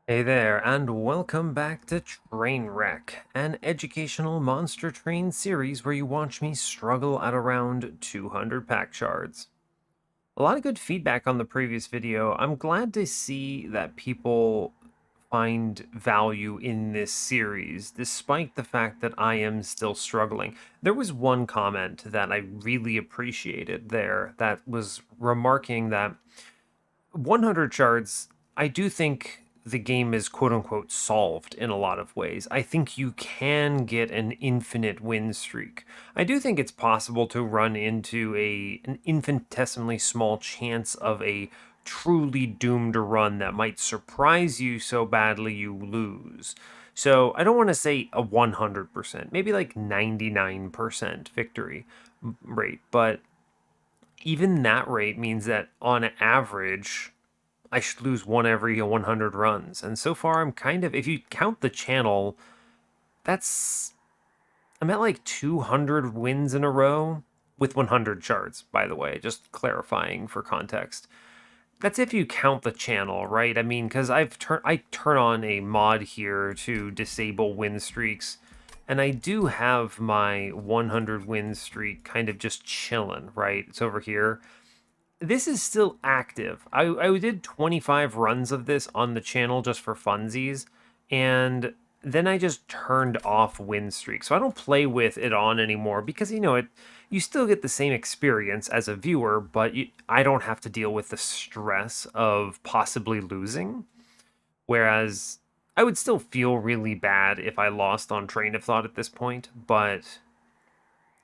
Hey there, and welcome back to Trainwreck, an educational monster train series where you watch me struggle at around 200 Pact Shards. A lot of good feedback on the previous video. I'm glad to see that people find value in this series, despite the fact that I am still struggling. There was one comment that I really appreciated there that was remarking that 100 shards, I do think the game is quote unquote solved in a lot of ways. I think you can get an infinite win streak. I do think it's possible to run into an infinitesimally small chance of a truly doomed run that might surprise you so badly you lose. So I don't want to say a 100%, maybe like 99% victory rate, but even that rate means that on average, I should lose one every 100 runs. And so far, I'm kind of, if you count the channel, that's, I'm at like 200 wins in a row with 100 shards, by the way, just clarifying for context. That's if you count the channel, right? I mean, because I turn on a mod here to disable win streaks, and I do have my 100 win streak kind of just chilling, right? It's over here. This is still active. I did 25 runs of this on the channel just for funsies, and then I just turned off win streak. So I don't play with it on anymore because you still get the same experience as a viewer, but I don't have to deal with the stress of possibly losing. Whereas I would still feel really bad if I lost on Train of Thought at this point, but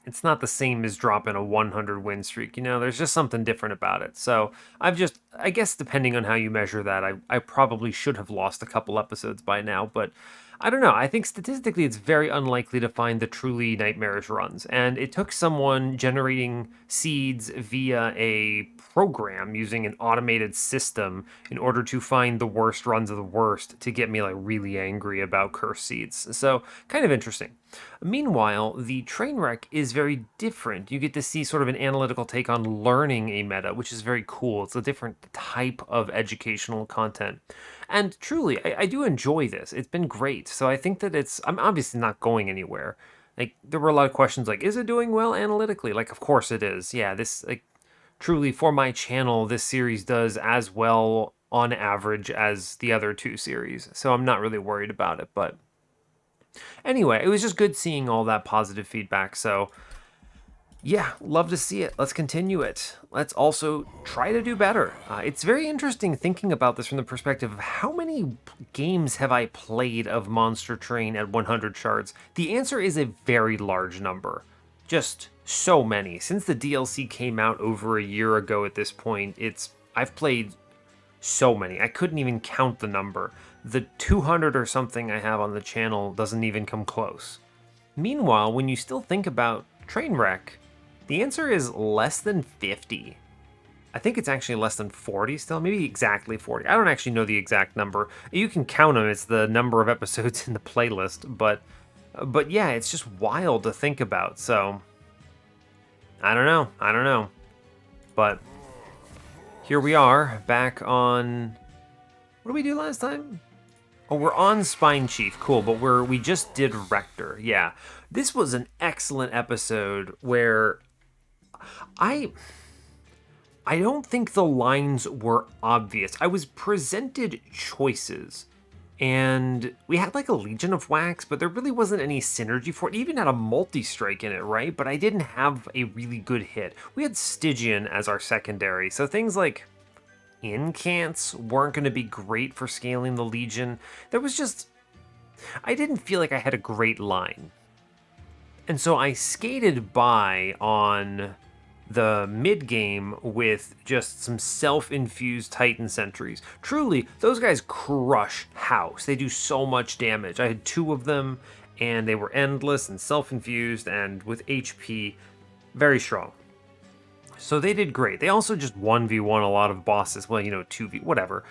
it's not the same as dropping a 100 win streak. There's just something different about it. So I guess depending on how you measure that, I probably should have lost a couple episodes by now, but I don't know. I think statistically it's very unlikely to find the truly nightmarish runs. And it took someone generating seeds via a program using an automated system in order to find the worst runs of the worst to get me like really angry about curse seeds. So kind of interesting. Meanwhile, the Trainwreck is very different. You get to see sort of an analytical take on learning a meta, which is very cool. It's a different type of educational content. And truly, I do enjoy this. It's been great. So I think that I'm obviously not going anywhere. Like, there were a lot of questions like, is it doing well analytically? Like, of course it is. Yeah, truly, for my channel, this series does as well on average as the other two series. So I'm not really worried about it, but anyway, it was just good seeing all that positive feedback. So, yeah, love to see it. Let's continue it. Let's also try to do better. It's very interesting thinking about this from the perspective of how many games have I played of Monster Train at 100 shards? The answer is a very large number. Just so many. Since the DLC came out over a year ago at this point, I've played so many. I couldn't even count the number. The 200 or something I have on the channel doesn't even come close. Meanwhile, when you still think about Trainwreck, the answer is less than 50. I think it's actually less than 40 still, maybe exactly 40. I don't actually know the exact number. You can count them, it's the number of episodes in the playlist, but yeah, it's just wild to think about. So I don't know. But here we are back on, what did we do last time? Oh, we're on Spine Chief. Cool, but we just did Rector. Yeah. This was an excellent episode where I I don't think the lines were obvious. I was presented choices, and we had like a Legion of Wax, but there really wasn't any synergy for it. It even had a multi-strike in it, right? But I didn't have a really good hit. We had Stygian as our secondary, so things like incants weren't going to be great for scaling the Legion. I didn't feel like I had a great line. And so I skated by on the mid game with just some self-infused Titan sentries. Truly, those guys crush house. They do so much damage. I had two of them, and they were endless and self-infused and with HP, very strong. So they did great. They also just 1v1 a lot of bosses. Well, 2v, whatever.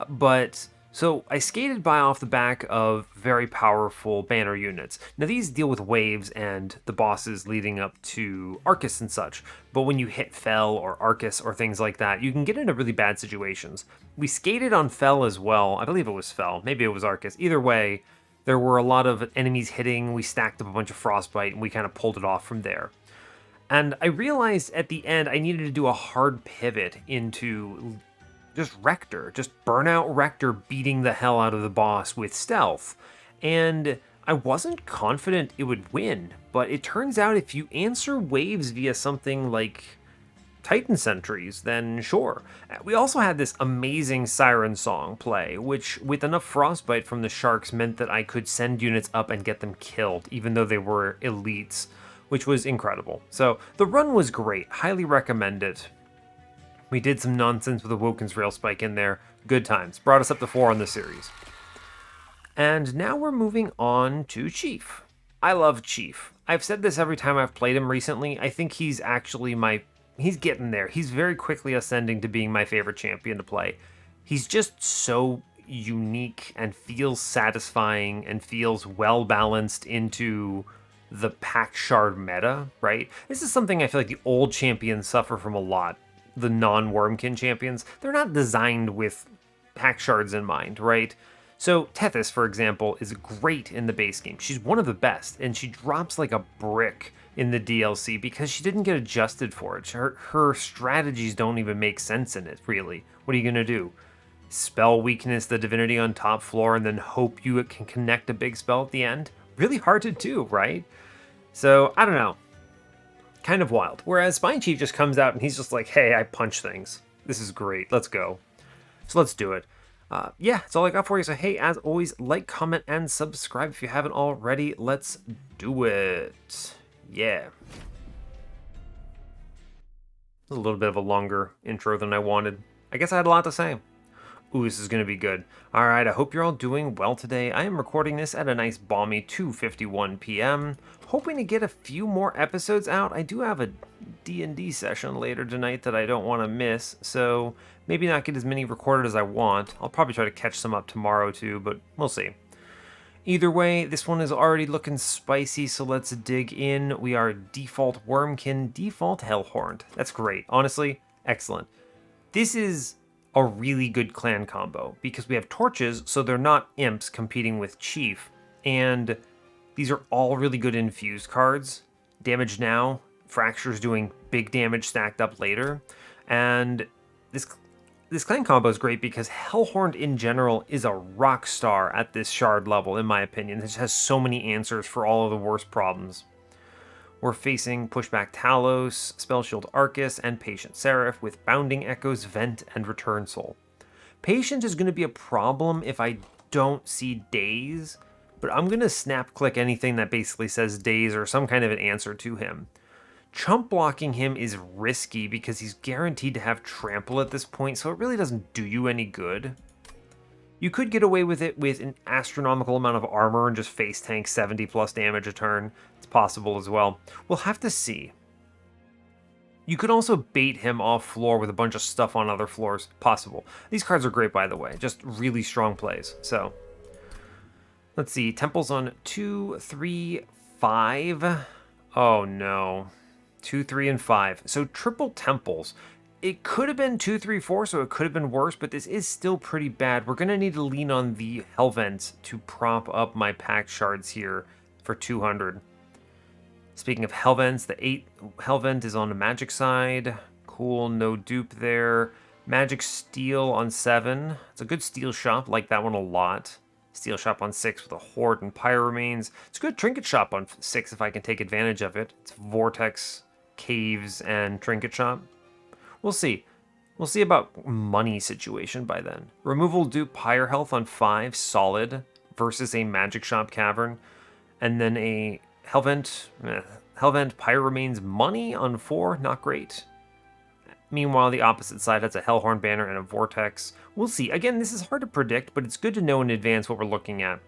But So I skated by off the back of very powerful banner units. Now these deal with waves and the bosses leading up to Arcus and such, but when you hit Fel or Arcus or things like that, you can get into really bad situations. We skated on Fel as well. I believe it was Fel, maybe it was Arcus. Either way, there were a lot of enemies hitting, we stacked up a bunch of Frostbite, and we kind of pulled it off from there. And I realized at the end I needed to do a hard pivot into just Rector, just burnout Rector beating the hell out of the boss with stealth. And I wasn't confident it would win, but it turns out if you answer waves via something like Titan Sentries, then sure. We also had this amazing Siren Song play, which with enough Frostbite from the Sharks meant that I could send units up and get them killed, even though they were elites, which was incredible. So the run was great, highly recommend it. We did some nonsense with a Wurmkin's Rail Spike in there. Good times. Brought us up to 4 on the series. And now we're moving on to Chief. I love Chief. I've said this every time I've played him recently. I think he's actually he's getting there. He's very quickly ascending to being my favorite champion to play. He's just so unique and feels satisfying and feels well balanced into the Pact Shard meta, right? This is something I feel like the old champions suffer from a lot. The non-Wurmkin champions, they're not designed with Pact Shards in mind, right? So Tethys, for example, is great in the base game. She's one of the best, and she drops like a brick in the DLC because she didn't get adjusted for it. Her strategies don't even make sense in it, really. What are you going to do? Spell weakness the Divinity on top floor and then hope you can connect a big spell at the end? Really hard to do, right? So, I don't know. Kind of wild. Whereas Spine Chief just comes out and he's just like, hey, I punch things. This is great. Let's go. So let's do it. Yeah, that's all I got for you. So hey, as always, like, comment, and subscribe if you haven't already. Let's do it. Yeah. A little bit of a longer intro than I wanted. I guess I had a lot to say. Ooh, this is going to be good. Alright, I hope you're all doing well today. I am recording this at a nice balmy 2:51 p.m. Hoping to get a few more episodes out. I do have a D&D session later tonight that I don't want to miss, so maybe not get as many recorded as I want. I'll probably try to catch some up tomorrow too, but we'll see. Either way, this one is already looking spicy, so let's dig in. We are default Wurmkin, default Hellhorned. That's great. Honestly, excellent. This is a really good clan combo because we have torches, so they're not imps competing with Chief, and these are all really good infused cards. Damage now, Fracture's doing big damage stacked up later, and this clan combo is great because Hellhorned in general is a rock star at this shard level, in my opinion. It just has so many answers for all of the worst problems. We're facing Pushback Talos, Spell Shield Arcus, and Patient Seraph with Bounding Echoes, Vent, and Return Soul. Patient is going to be a problem if I don't see Daze, but I'm going to snap click anything that basically says Daze or some kind of an answer to him. Chump blocking him is risky because he's guaranteed to have Trample at this point, so it really doesn't do you any good. You could get away with it with an astronomical amount of armor and just face tank 70 plus damage a turn. It's possible as well. We'll have to see. You could also bait him off floor with a bunch of stuff on other floors. Possible. These cards are great, by the way. Just really strong plays. So, let's see. Temples on 2, 3, 5. Oh no. 2, 3, and 5. So triple temples. It could have been 2, 3, 4, so it could have been worse, but this is still pretty bad. We're going to need to lean on the Hellvent to prop up my Pact Shards here for 200. Speaking of Hellvents, the 8 Hellvent is on the magic side. Cool, no dupe there. Magic Steel on 7. It's a good steel shop, like that one a lot. Steel shop on 6 with a Horde and Pyro Remains. It's a good trinket shop on 6 if I can take advantage of it. It's Vortex, Caves, and trinket shop. We'll see. We'll see about money situation by then. Removal dupe Pyre Health on 5, solid, versus a Magic Shop Cavern. And then a Hellvent Pyre Remains money on 4, not great. Meanwhile, the opposite side has a Hellhorn banner and a Vortex. We'll see. Again, this is hard to predict, but it's good to know in advance what we're looking at.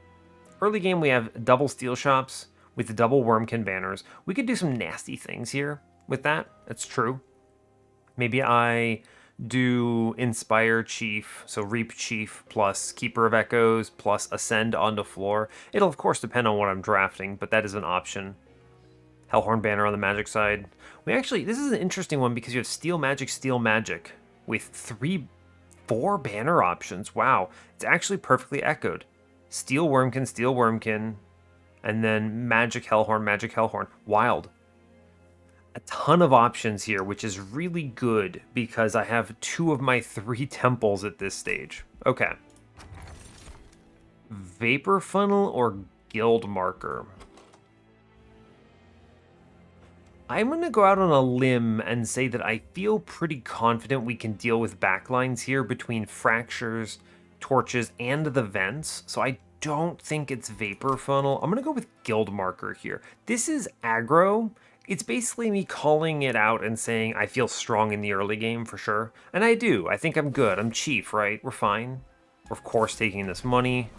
Early game, we have double steel shops with the double Wurmkin banners. We could do some nasty things here with that. That's true. Maybe I do Inspire Chief, so Reap Chief plus Keeper of Echoes plus Ascend onto floor. It'll of course depend on what I'm drafting, but that is an option. Hellhorned Banner on the magic side. This is an interesting one because you have Steel Magic with 4 banner options. Wow, it's actually perfectly echoed. Steel Wurmkin, and then Magic Hellhorn. Wild. A ton of options here, which is really good because I have 2 of my 3 temples at this stage. Okay. Vapor Funnel or Guild Marker? I'm going to go out on a limb and say that I feel pretty confident we can deal with backlines here between fractures, torches, and the vents, so I don't think it's Vapor Funnel. I'm going to go with Guild Marker here. This is aggro. It's basically me calling it out and saying I feel strong in the early game for sure. And I do. I think I'm good. I'm chief, right? We're fine. We're of course taking this money.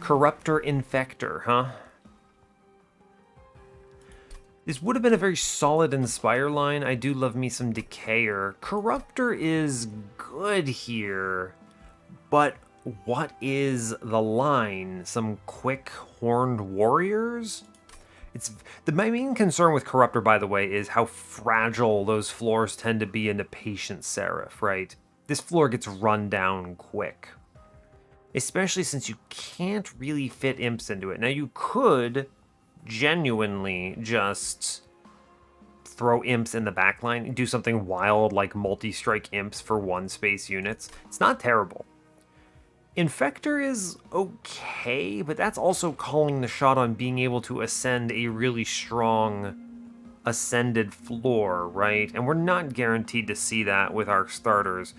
Corruptor Infector, huh? This would have been a very solid Inspire line. I do love me some Decayer. Corruptor is good here, but what is the line? Some quick horned warriors? My main concern with Corruptor, by the way, is how fragile those floors tend to be into Patient Seraph, right? This floor gets run down quick. Especially since you can't really fit imps into it. Now you could genuinely just throw imps in the backline and do something wild like multi-strike imps for 1 space units. It's not terrible. Infector is okay, but that's also calling the shot on being able to ascend a really strong ascended floor, right? And we're not guaranteed to see that with our starters.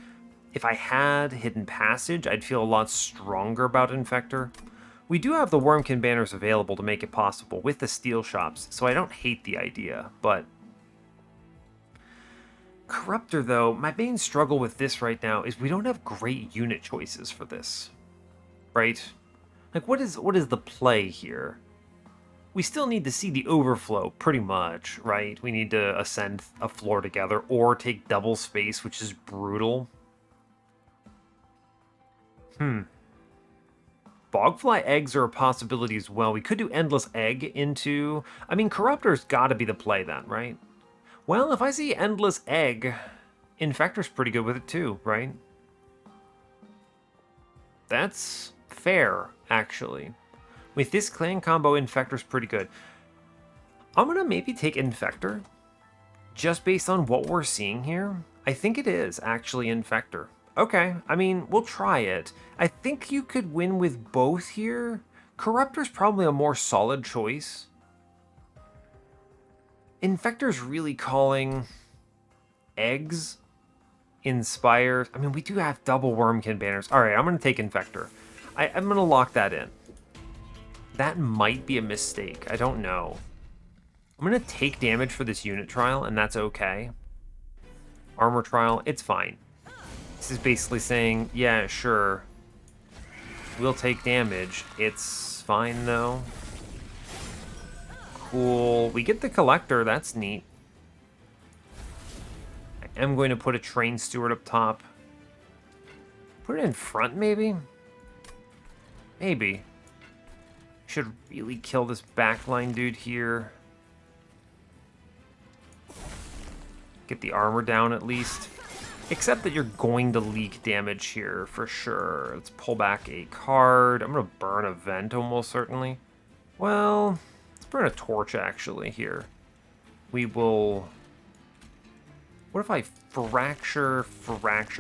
If I had Hidden Passage, I'd feel a lot stronger about Infector. We do have the Wurmkin banners available to make it possible with the steel shops, so I don't hate the idea, but Corruptor, though, my main struggle with this right now is we don't have great unit choices for this, right? Like, what is the play here? We still need to see the overflow, pretty much, right? We need to ascend a floor together or take double space, which is brutal. Bogfly eggs are a possibility as well. We could do Endless Egg into... I mean, Corruptor's got to be the play then, right? Well, if I see Endless Egg, Infector's pretty good with it too, right? That's fair, actually. With this clan combo, Infector's pretty good. I'm going to maybe take Infector, just based on what we're seeing here. I think it is actually Infector. Okay, I mean, we'll try it. I think you could win with both here. Corruptor's probably a more solid choice. Infector's really calling eggs, Inspire. I mean, we do have double Wurmkin banners. All right, I'm going to take Infector. I'm going to lock that in. That might be a mistake. I don't know. I'm going to take damage for this unit trial, and that's okay. Armor trial, it's fine. This is basically saying, yeah, sure, we'll take damage. It's fine, though. Cool. We get the Collector. That's neat. I am going to put a Train Steward up top. Put it in front, maybe? Maybe. Should really kill this backline dude here. Get the armor down at least. Except that you're going to leak damage here for sure. Let's pull back a card. I'm going to burn a vent almost certainly. Well, let's burn a torch actually here. We will... What if I fracture?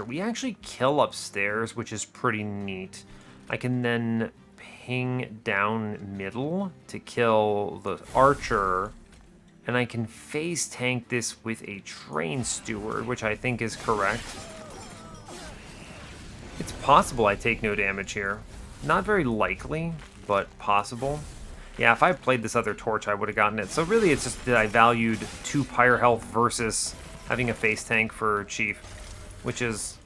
We actually kill upstairs, which is pretty neat. I can then ping down middle to kill the archer. And I can phase tank this with a Train Steward, which I think is correct. It's possible I take no damage here. Not very likely, but possible. Yeah, if I played this other torch, I would have gotten it. So really, it's just that I valued 2 pyre health versus having a face tank for Chief, which is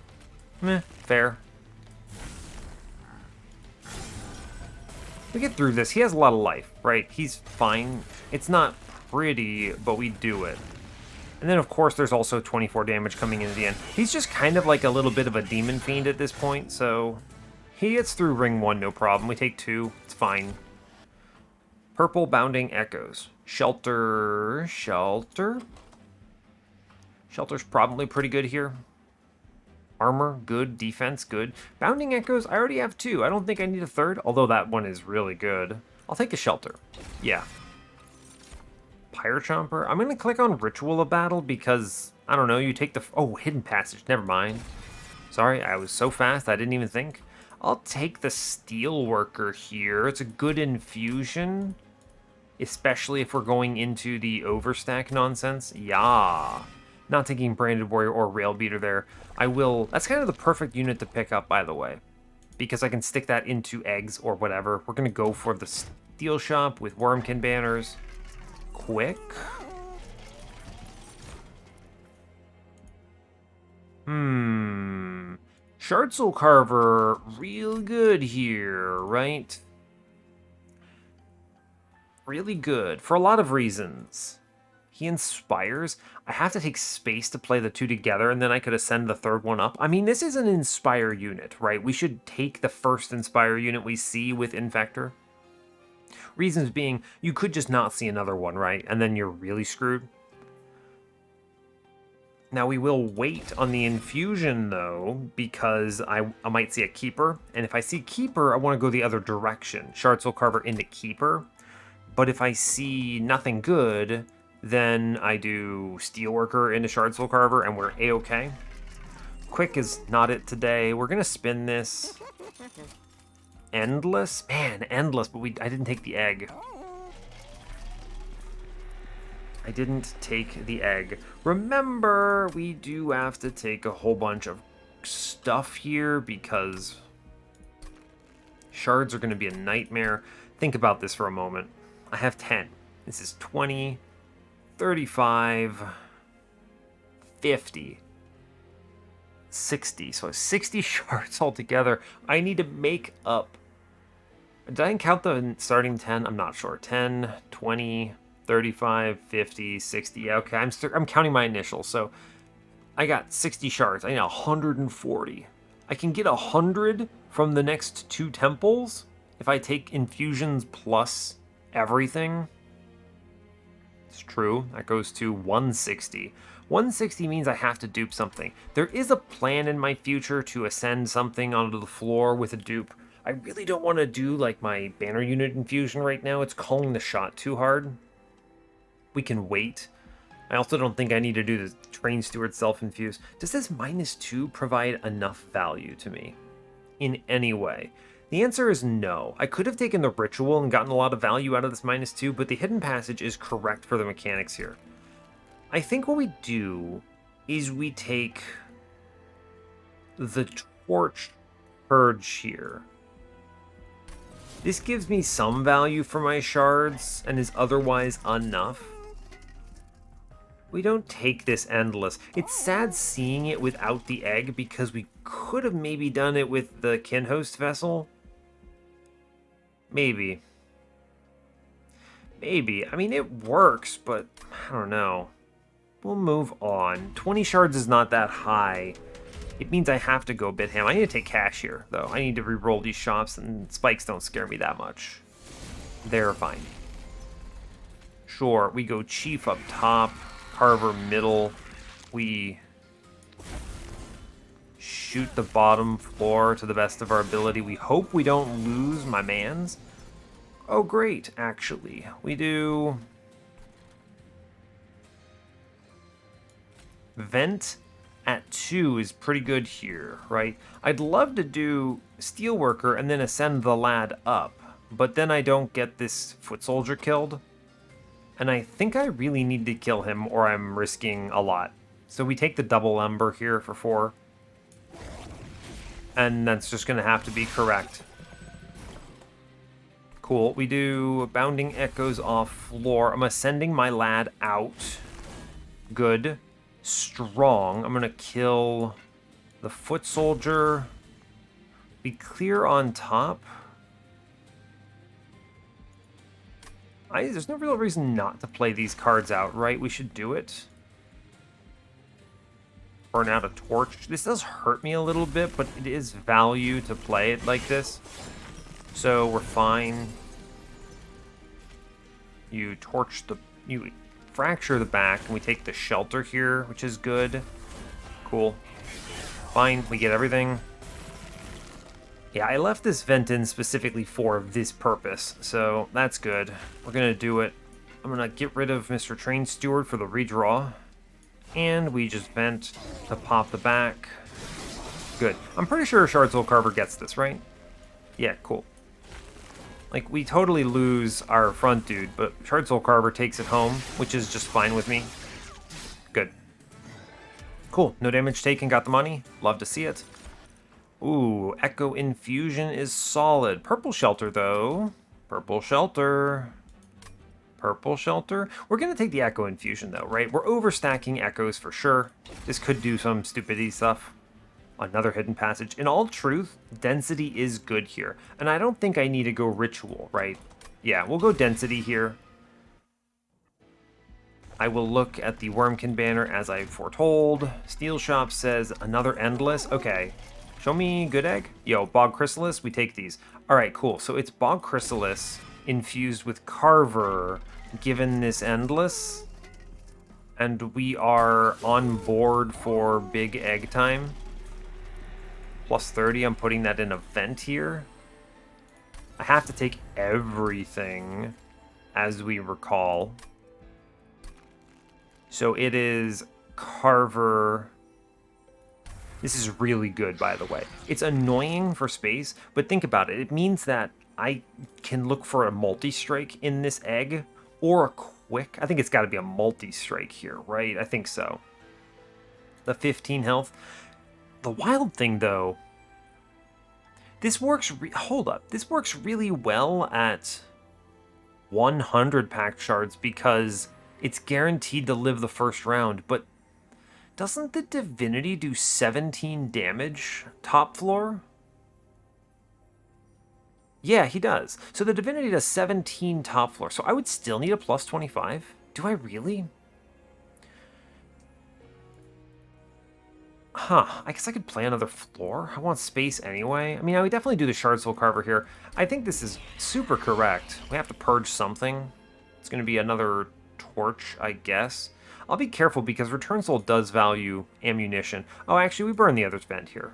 meh, fair. We get through this. He has a lot of life, right? He's fine. It's not pretty, but we do it. And then, of course, there's also 24 damage coming in at the end. He's just kind of like a little bit of a demon fiend at this point, so he gets through ring 1, no problem. We take 2, it's fine. Purple Bounding Echoes. Shelter. Shelter's probably pretty good here. Armor, good. Defense, good. Bounding Echoes, I already have 2. I don't think I need a 3rd, although that one is really good. I'll take a Shelter. Yeah. Pyre Chomper. I'm going to click on Ritual of Battle because, I don't know, you take the... Oh, Hidden Passage. Never mind. Sorry, I was so fast I didn't even think. I'll take the Steelworker here. It's a good infusion, especially if we're going into the overstack nonsense. Yeah. Not taking Branded Warrior or Rail Beater there. I will... That's kind of the perfect unit to pick up, by the way, because I can stick that into eggs or whatever. We're going to go for the Steel Shop with Wurmkin banners. Quick. Shard Soul Carver, real good here, right? Really good, for a lot of reasons. He inspires. I have to take space to play the 2 together, and then I could ascend the 3rd one up. I mean, this is an Inspire unit, right? We should take the first Inspire unit we see with Egg-fector. Reasons being, you could just not see another one, right? And then you're really screwed. Now we will wait on the infusion, though, because I might see a Keeper. And if I see Keeper, I want to go the other direction. Shard Soul Carver into Keeper. But if I see nothing good, then I do Steelworker into Shard Soul Carver, and we're A-okay. Quick is not it today. We're going to spin this. Endless? Man, Endless, but I didn't take the egg. I didn't take the egg. Remember, we do have to take a whole bunch of stuff here because shards are going to be a nightmare. Think about this for a moment. I have 10. This is 20, 35, 50. 60. So 60 shards altogether. I need to make up. Did I count the starting 10? I'm not sure. 10, 20, 35, 50, 60. Yeah, okay, I'm counting my initials. So I got 60 shards. I need 140. I can get 100 from the next 2 temples if I take infusions plus everything. It's true. That goes to 160. 160 means I have to dupe something. There is a plan in my future to ascend something onto the floor with a dupe. I really don't want to do like my banner unit infusion right now. It's calling the shot too hard. We can wait. I also don't think I need to do the Train Steward self-infuse. Does this -2 provide enough value to me in any way? The answer is no. I could have taken the Ritual and gotten a lot of value out of this -2, but the Hidden Passage is correct for the mechanics here. I think what we do is we take the Torch Purge here. This gives me some value for my shards and is otherwise enough. We don't take this Endless. It's sad seeing it without the egg because we could have maybe done it with the Kinhost Vessel. Maybe. Maybe. I mean, it works, but I don't know. We'll move on. 20 shards is not that high. It means I have to go bit ham. I need to take cash here, though. I need to re-roll these shops, and spikes don't scare me that much. They're fine. Sure, we go Chief up top, Carver middle. We shoot the bottom floor to the best of our ability. We hope we don't lose my mans. Oh, great, actually. We do Vent at 2 is pretty good here, right? I'd love to do Steelworker and then ascend the lad up, but then I don't get this foot soldier killed. And I think I really need to kill him or I'm risking a lot. So we take the double ember here for 4. And that's just going to have to be correct. Cool. We do Bounding Echoes off floor. I'm ascending my lad out. Good. Strong. I'm going to kill the foot soldier. Be clear on top. There's no real reason not to play these cards out, right? We should do it. burn out a torch. This does hurt me a little bit, but it is value to play it like this. So we're fine. You fracture the back, and we take the shelter here, which is good. Cool. Fine, we get everything. Yeah, I left this vent in specifically for this purpose, so that's good. We're gonna do it. I'm gonna get rid of Mr. Train Steward for the redraw. And we just vent to pop the back. Good. I'm pretty sure Shardsoul Carver gets this, right? Yeah, cool. Like, we totally lose our front dude, but Shardsoul Carver takes it home, which is just fine with me. Good. Cool. No damage taken, got the money. Love to see it. Ooh, Echo Infusion is solid. Purple Shelter, though. Purple Shelter. Purple Shelter. We're going to take the Echo Infusion, though, right? We're overstacking Echoes for sure. This could do some stupidity stuff. Another hidden passage. In all truth, density is good here. And I don't think I need to go ritual, right? Yeah, we'll go density here. I will look at the Wurmkin banner as I foretold. Steel Shop says another endless. Okay. Show me good egg. Yo, Bog Chrysalis, we take these. All right, cool. So it's Bog Chrysalis infused with Carver, given this endless. And we are on board for big egg time. Plus 30, I'm putting that in a vent here. I have to take everything, as we recall. So it is Carver. This is really good, by the way. It's annoying for space, but think about it. It means that I can look for a multi-strike in this egg, or a quick. I think it's got to be a multi-strike here, right? I think so. The 15 health. The wild thing, though, this works, hold up, this works really well at 100 Pact Shards because it's guaranteed to live the first round, but doesn't the Divinity do 17 damage top floor? Yeah, he does. So the Divinity does 17 top floor, so I would still need a plus 25? Do I really? Huh, I guess I could play another floor. I want space anyway. I mean, I would definitely do the Shardsoul Carver here. I think this is super correct. We have to purge something. It's going to be another torch, I guess. I'll be careful because Return Soul does value ammunition. Oh, actually, we burn the other's vent here.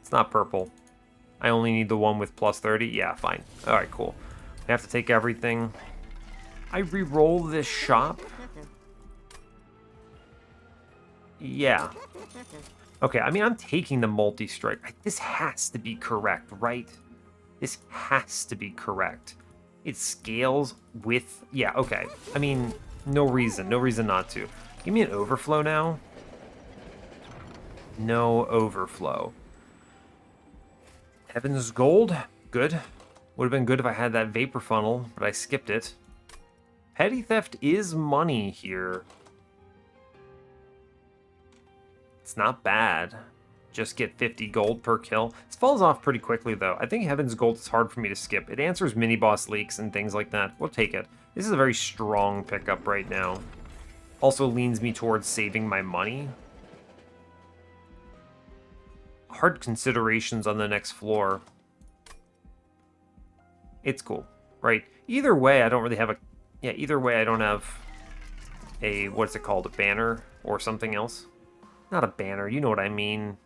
It's not purple. I only need the one with plus 30. Yeah, fine. All right, cool. We have to take everything. I re-roll this shop. Yeah. Okay, I mean, I'm taking the multi-strike. This has to be correct, right? This has to be correct. It scales with... Yeah, okay. I mean, no reason not to. Give me an overflow now. No overflow. Heaven's Gold. Good. Would have been good if I had that Vapor Funnel, but I skipped it. Petty Theft is money here. It's not bad. Just get 50 gold per kill. This falls off pretty quickly, though. I think Heaven's Gold is hard for me to skip. It answers mini-boss leaks and things like that. We'll take it. This is a very strong pickup right now. Also leans me towards saving my money. Hard considerations on the next floor. It's cool, right? Either way, I don't really have a... Yeah, either way, I don't have a... What's it called? A banner or something else? Not a banner, you know what I mean.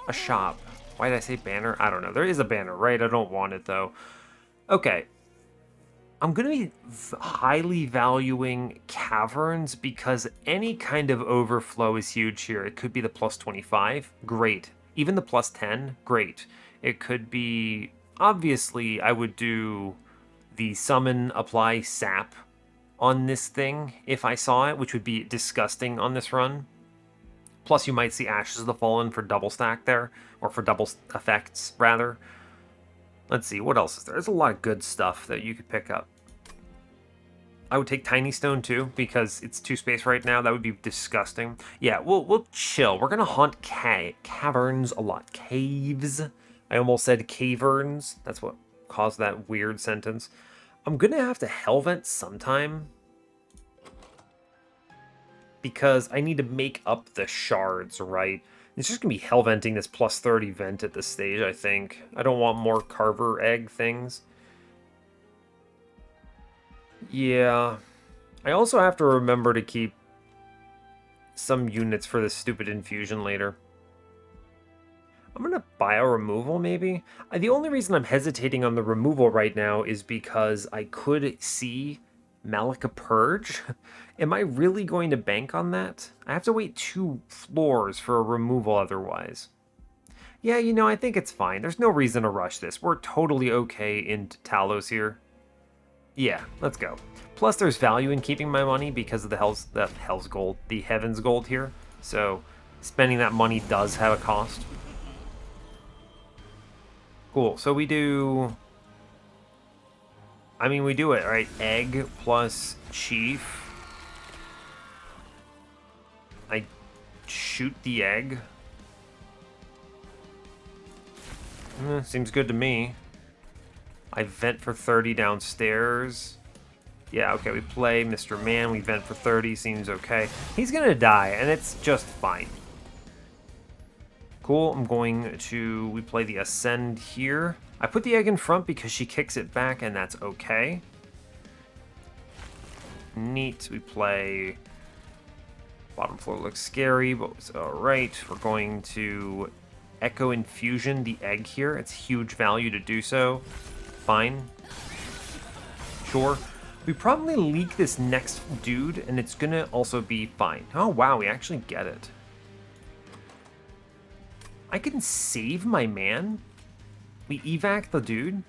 A shop. Why did I say banner? I don't know. There is a banner, right? I don't want it, though. Okay. I'm going to be highly valuing caverns because any kind of overflow is huge here. It could be the plus 25. Great. Even the plus 10. Great. It could be... Obviously, I would do the summon, apply, sap on this thing if I saw it, which would be disgusting on this run. Plus, you might see Ashes of the Fallen for double stack there, or for double effects, rather. Let's see, what else is there? There's a lot of good stuff that you could pick up. I would take Tiny Stone, too, because it's 2 space right now. That would be disgusting. Yeah, we'll chill. We're going to haunt caverns a lot. Caves. I almost said caverns. That's what caused that weird sentence. I'm going to have to Hellvent sometime. because I need to make up the shards, right? It's just going to be hell venting this plus 30 vent at this stage, I think. I don't want more Carver egg things. Yeah. I also have to remember to keep some units for this stupid infusion later. I'm going to bio removal, maybe? The only reason I'm hesitating on the removal right now is because I could see Malika Purge. Am I really going to bank on that? I have to wait 2 floors for a removal otherwise. Yeah, you know, I think it's fine. There's no reason to rush this. We're totally okay in Talos here. Yeah, let's go. Plus, there's value in keeping my money because of the Hell's Gold, the Heaven's Gold here. So, spending that money does have a cost. Cool, so we do... I mean, we do it, right? Egg plus Chief. I shoot the egg. Seems good to me. I vent for 30 downstairs. Yeah, okay, we play Mr. Man. We vent for 30. Seems okay. He's gonna die, and it's just fine. Cool, I'm going to... We play the Ascend here. I put the egg in front because she kicks it back, and that's okay. Neat. We play... Bottom floor looks scary, but it's alright. We're going to Echo Infusion the egg here. It's huge value to do so. Fine. Sure. We probably leak this next dude, and it's gonna also be fine. Oh, wow, we actually get it. I can save my man? We evac the dude?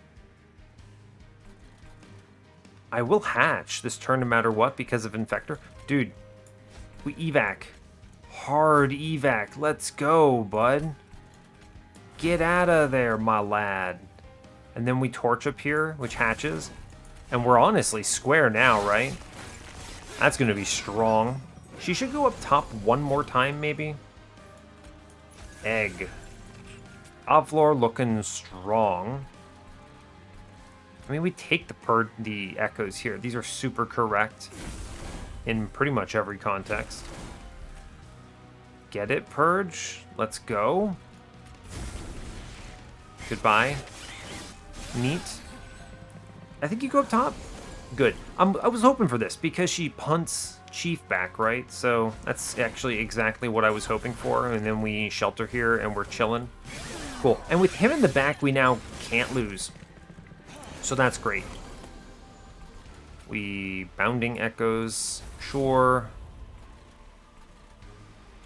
I will hatch this turn no matter what because of Infector. Dude, we evac. Hard evac. Let's go, bud. Get out of there, my lad. And then we torch up here, which hatches. And we're honestly square now, right? That's going to be strong. She should go up top one more time, maybe. Egg. Top floor looking strong. I mean, we take the echoes here. These are super correct in pretty much every context. Get it, Purge? Let's go. Goodbye. Neat. I think you go up top. Good. I was hoping for this because she punts Chief back, right? So that's actually exactly what I was hoping for. And then we shelter here and we're chilling. Cool. And with him in the back, we now can't lose. So that's great. We bounding echoes. Sure.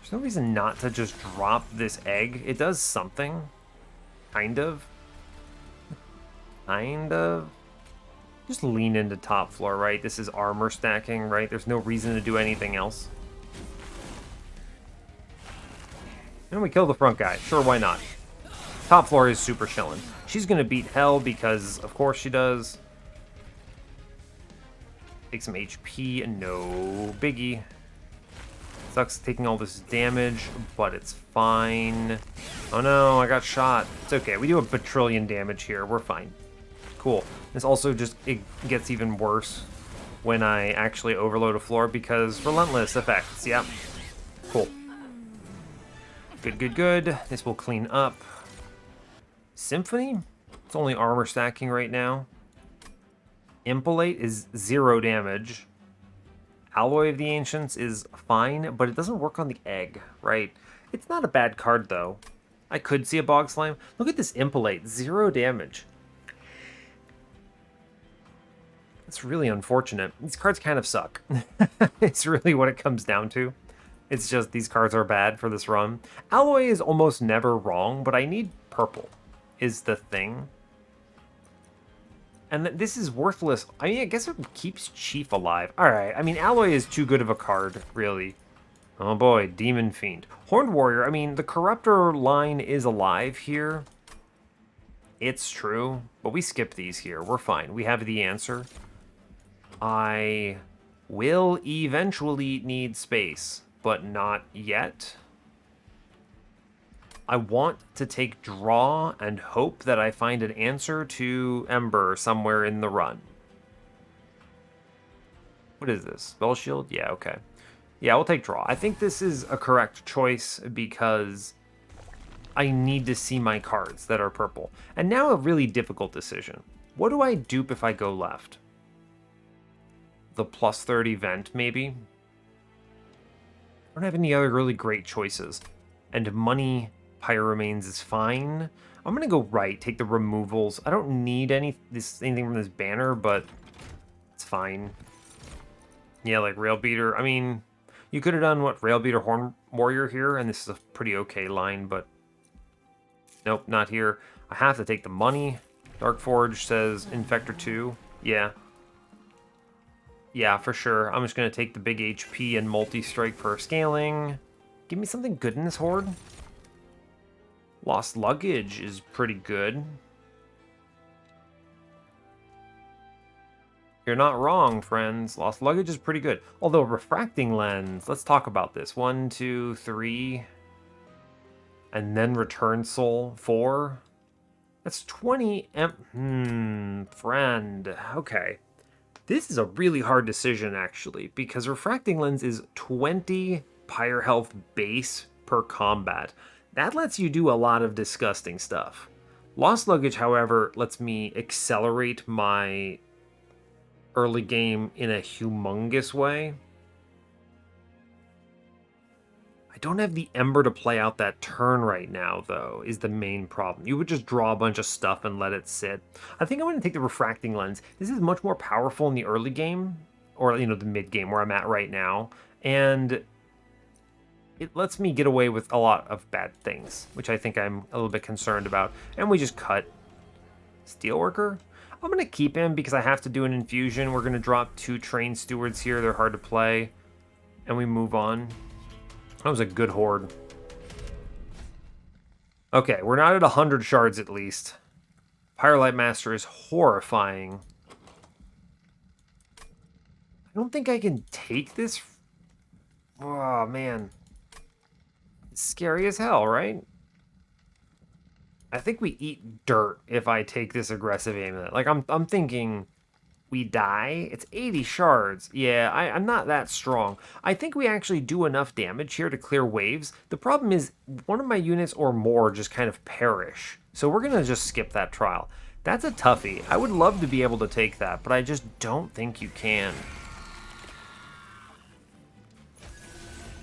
There's no reason not to just drop this egg. It does something. Kind of. Kind of. Just lean into top floor, right? This is armor stacking, right? There's no reason to do anything else. And we kill the front guy. Sure, why not? Top floor is super chillin'. She's gonna beat hell because, of course, she does. Take some HP, no biggie. Sucks taking all this damage, but it's fine. Oh no, I got shot. It's okay. We do a bajillion damage here. We're fine. Cool. This also just, it gets even worse when I actually overload a floor because relentless effects. Yep. Cool. Good, good, good. This will clean up. Symphony? It's only armor stacking right now. Impolate is 0 damage. Alloy of the Ancients is fine, but it doesn't work on the egg, right? It's not a bad card, though. I could see a Bog Slime. Look at this Impolate, 0 damage. It's really unfortunate. These cards kind of suck. It's really what it comes down to. It's just these cards are bad for this run. Alloy is almost never wrong, but I need purple is the thing. And this is worthless. I mean, I guess it keeps Chief alive. All right. I mean, Alloy is too good of a card, really. Oh boy, Demon Fiend. Horned Warrior, I mean, the Corruptor line is alive here. It's true, but we skip these here. We're fine. We have the answer. I will eventually need space, but not yet. I want to take draw and hope that I find an answer to Ember somewhere in the run. What is this? Spell Shield? Yeah, okay. Yeah, we'll take draw. I think this is a correct choice because I need to see my cards that are purple. And now a really difficult decision. What do I dupe if I go left? The plus 30 vent, maybe? I don't have any other really great choices. And money pyramanes is fine. I'm going to go right, take the removals. I don't need anything from this banner, but it's fine. Yeah, like Rail Beater. I mean, you could have done, what, Rail Beater Horn Warrior here, and this is a pretty okay line, but nope, not here. I have to take the money. Dark Forge says Infector 2. Yeah. Yeah, for sure. I'm just going to take the big HP and multi-strike for scaling. Give me something good in this horde. Lost Luggage is pretty good. You're not wrong, friends. Lost Luggage is pretty good. Although Refracting Lens, let's talk about this. 1, 2, 3. And then Return Soul, 4. That's 20 friend. Okay. This is a really hard decision, actually, because Refracting Lens is 20 Pyre Health base per combat. That lets you do a lot of disgusting stuff. Lost Luggage, however, lets me accelerate my early game in a humongous way. I don't have the Ember to play out that turn right now, though, is the main problem. You would just draw a bunch of stuff and let it sit. I think I'm going to take the Refracting Lens. This is much more powerful in the early game, or, you know, the mid game where I'm at right now, and it lets me get away with a lot of bad things, which I think I'm a little bit concerned about. And we just cut Steelworker. I'm going to keep him because I have to do an infusion. We're going to drop 2 Train Stewards here. They're hard to play. And we move on. That was a good horde. Okay, we're not at 100 shards at least. Pyrelight Master is horrifying. I don't think I can take this. Oh, man. It's scary as hell, right? I think we eat dirt if I take this aggressive amulet. Like, I'm thinking we die. It's 80 shards. Yeah, I'm not that strong. I think we actually do enough damage here to clear waves. The problem is one of my units or more just kind of perish. So we're going to just skip that trial. That's a toughie. I would love to be able to take that, but I just don't think you can.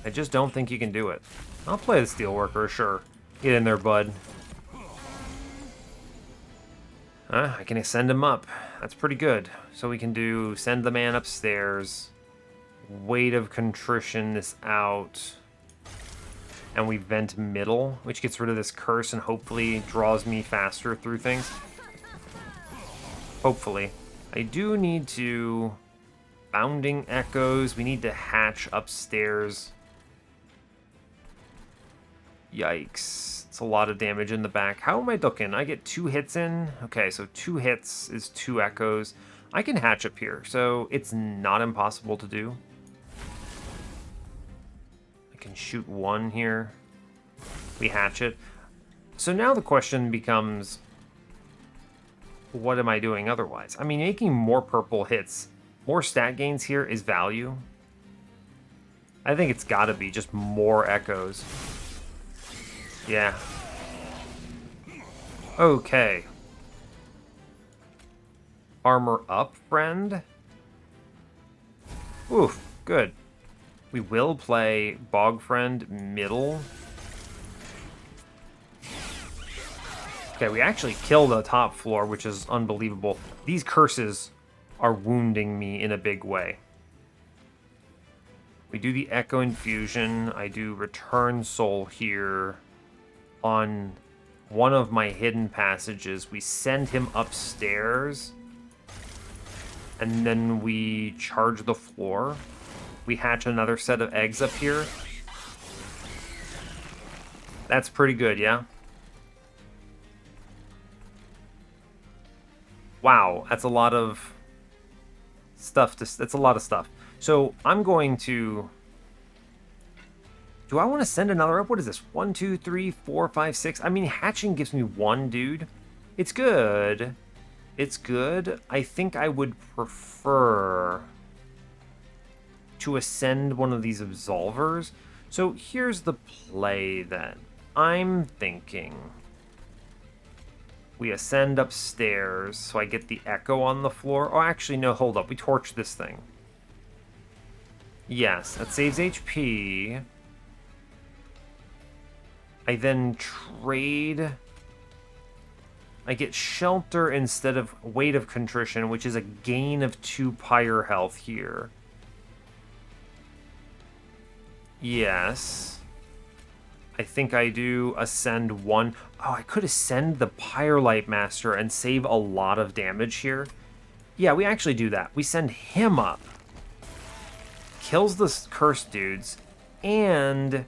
I just don't think you can do it. I'll play the Steelworker, sure. Get in there, bud. I can send him up. That's pretty good. So we can do send the man upstairs. Weight of Contrition this out. And we vent middle, which gets rid of this curse and hopefully draws me faster through things. Hopefully. I do need to... Bounding Echoes. We need to hatch upstairs. Yikes. It's a lot of damage in the back. How am I looking? I get 2 hits in. Okay, so 2 hits is 2 echoes. I can hatch up here, so it's not impossible to do. I can shoot 1 here. We hatch it. So now the question becomes, what am I doing otherwise? I mean, making more purple hits, more stat gains here is value. I think it's got to be just more echoes. Yeah. Okay. Armor up, friend. Oof, good. We will play Bog Friend middle. Okay, we actually kill the top floor, which is unbelievable. These curses are wounding me in a big way. We do the Echo Infusion. I do Return Soul here. On one of my hidden passages, we send him upstairs, and then we charge the floor. We hatch another set of eggs up here. That's pretty good, yeah? Wow, that's a lot of stuff. That's a lot of stuff. So I'm going to... Do I want to send another up? What is this? 1, 2, 3, 4, 5, 6. I mean, hatching gives me 1, dude. It's good. It's good. I think I would prefer... to ascend one of these absolvers. So here's the play then. I'm thinking we ascend upstairs so I get the echo on the floor. Oh, actually, no, hold up. We torch this thing. Yes, that saves HP. I then trade... I get Shelter instead of Weight of Contrition, which is a gain of 2 Pyre health here. Yes. I think I do ascend 1. Oh, I could ascend the Pyrelight Master and save a lot of damage here. Yeah, we actually do that. We send him up. Kills the cursed dudes, and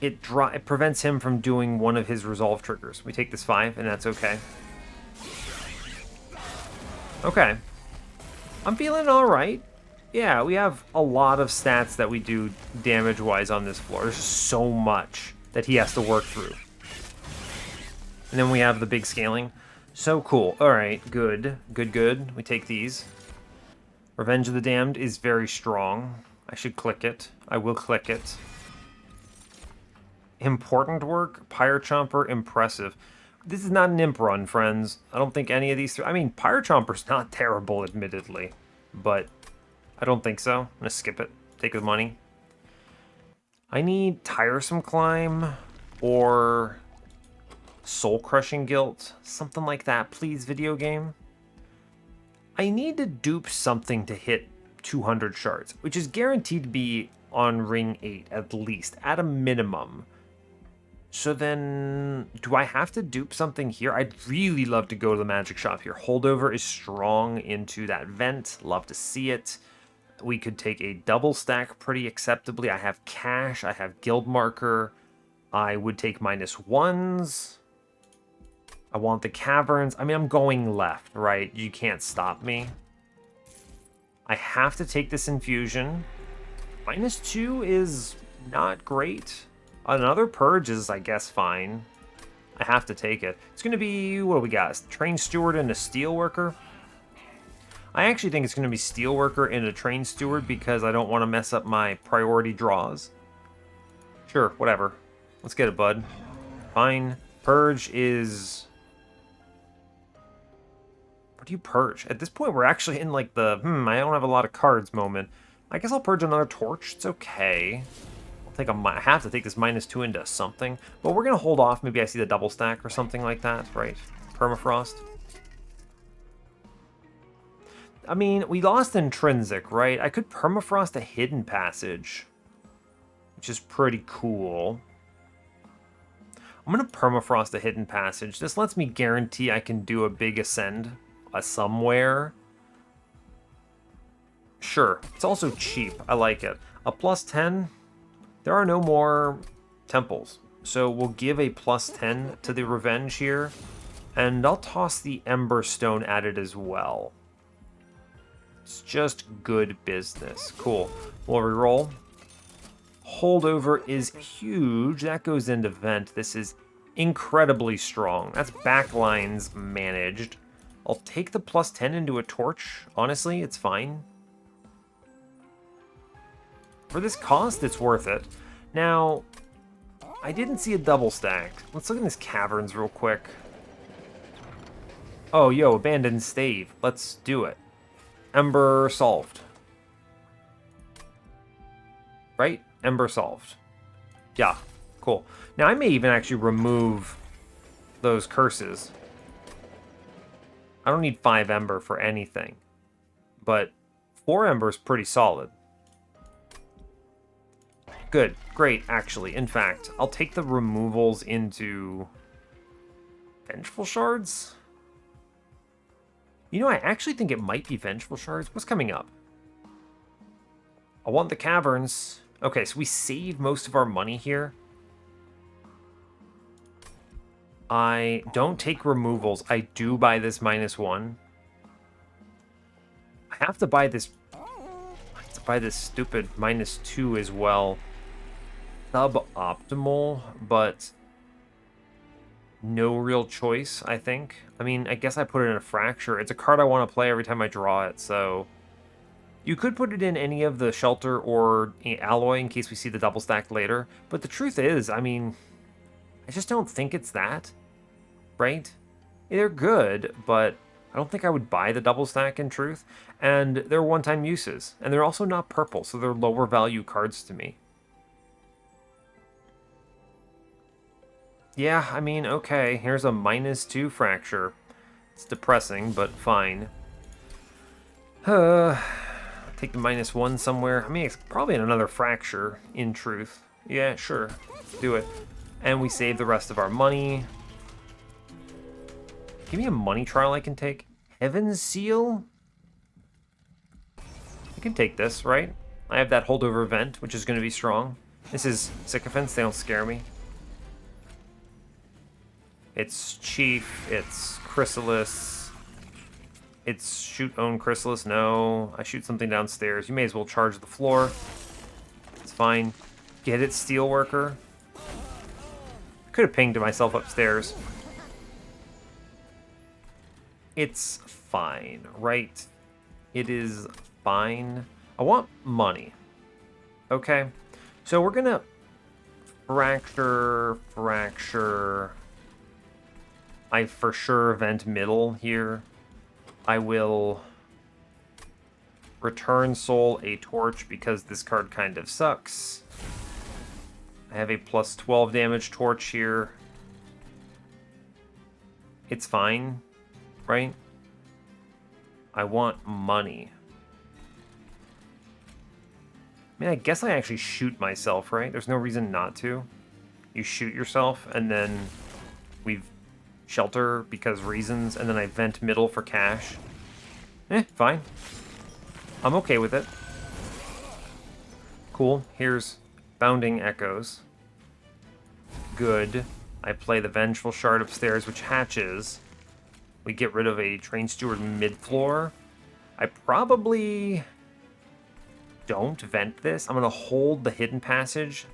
it prevents him from doing one of his resolve triggers. We take this 5, and that's okay. Okay. I'm feeling alright. Yeah, we have a lot of stats that we do damage-wise on this floor. There's just so much that he has to work through. And then we have the big scaling. So cool. Alright, good. Good. We take these. Revenge of the Damned is very strong. I should click it. I will click it. Important work. Pyre Chomper, impressive. This is not an imp run, friends. I don't think any of these... I mean, Pyre Chomper's not terrible, admittedly. But I don't think so. I'm going to skip it. Take the money. I need Tiresome Climb or Soul Crushing Guilt. Something like that, please, video game. I need to dupe something to hit 200 shards, which is guaranteed to be on ring 8 at least, at a minimum. So then, do I have to dupe something here? I'd really love to go to the magic shop here. Holdover is strong into that vent. Love to see it. We could take a double stack pretty acceptably. I have cash. I have guild marker. I would take -1s. I want the caverns. I mean, I'm going left, right? You can't stop me. I have to take this infusion. -2 is not great. Another purge is, I guess, fine. I have to take it. It's going to be, what do we got? Train Steward and a Steel Worker. I actually think it's going to be Steel Worker and a Train Steward because I don't want to mess up my priority draws. Sure, whatever. Let's get it, bud. Fine. Purge is... What do you purge? At this point, we're actually in, like, the, I don't have a lot of cards moment. I guess I'll purge another torch. It's okay. I have to take this -2 into something, but we're gonna hold off. Maybe I see the double stack or something like that, right? Permafrost. I mean, we lost Intrinsic, right? I could Permafrost a Hidden Passage, which is pretty cool. I'm gonna Permafrost a Hidden Passage. This lets me guarantee I can do a big ascend somewhere. Sure, it's also cheap. I like it. A +10. There are no more temples, so we'll give a +10 to the Revenge here, and I'll toss the Ember Stone at it as well. It's just good business. Cool. We'll reroll. Holdover is huge. That goes into Vent. This is incredibly strong. That's backlines managed. I'll take the +10 into a Torch. Honestly, it's fine. For this cost, it's worth it. Now, I didn't see a double stack. Let's look in this caverns real quick. Oh, yo, abandoned stave. Let's do it. Ember solved. Right? Ember solved. Yeah, cool. Now, I may even actually remove those curses. I don't need 5 Ember for anything. But 4 Ember is pretty solid. Good. Great, actually. In fact, I'll take the removals into Vengeful Shards. You know, I actually think it might be Vengeful Shards. What's coming up? I want the caverns. Okay, so we save most of our money here. I don't take removals. I do buy this -1. I have to buy this... I have to buy this stupid -2 as well. Suboptimal, but no real choice, I think. I mean, I guess I put it in a Fracture. It's a card I want to play every time I draw it, so You could put it in any of the shelter or alloy in case we see the double stack later, but the truth is, I mean, I just don't think it's that, right? They're good, but I don't think I would buy the double stack in truth, and they're one-time uses, and they're also not purple, so they're lower value cards to me. Yeah, I mean, okay, here's a -2 fracture. It's depressing, but fine. Take the -1 somewhere. I mean, it's probably in another fracture, in truth. Yeah, sure. Do it. And we save the rest of our money. Give me a money trial I can take. Heaven's Seal? I can take this, right? I have that holdover event, which is going to be strong. This is Sycophants, they don't scare me. It's Chief, it's Chrysalis. It's shoot own Chrysalis. No, I shoot something downstairs. You may as well charge the floor. It's fine. Get it, Steelworker. Could have pinged myself upstairs. It's fine, right? It is fine. I want money. Okay, so we're gonna fracture. I for sure event middle here. I will return Soul a torch because this card kind of sucks. I have a plus 12 damage torch here. It's fine, right? I want money. I mean, I guess I actually shoot myself, right? There's no reason not to. You shoot yourself, and then we shelter because reasons, and then I vent middle for cash. Fine. I'm okay with it. Cool. Here's Bounding Echoes. Good. I play the Vengeful Shard upstairs, which hatches. We get rid of a Train Steward mid-floor. I probably don't vent this. I'm going to hold the Hidden Passage.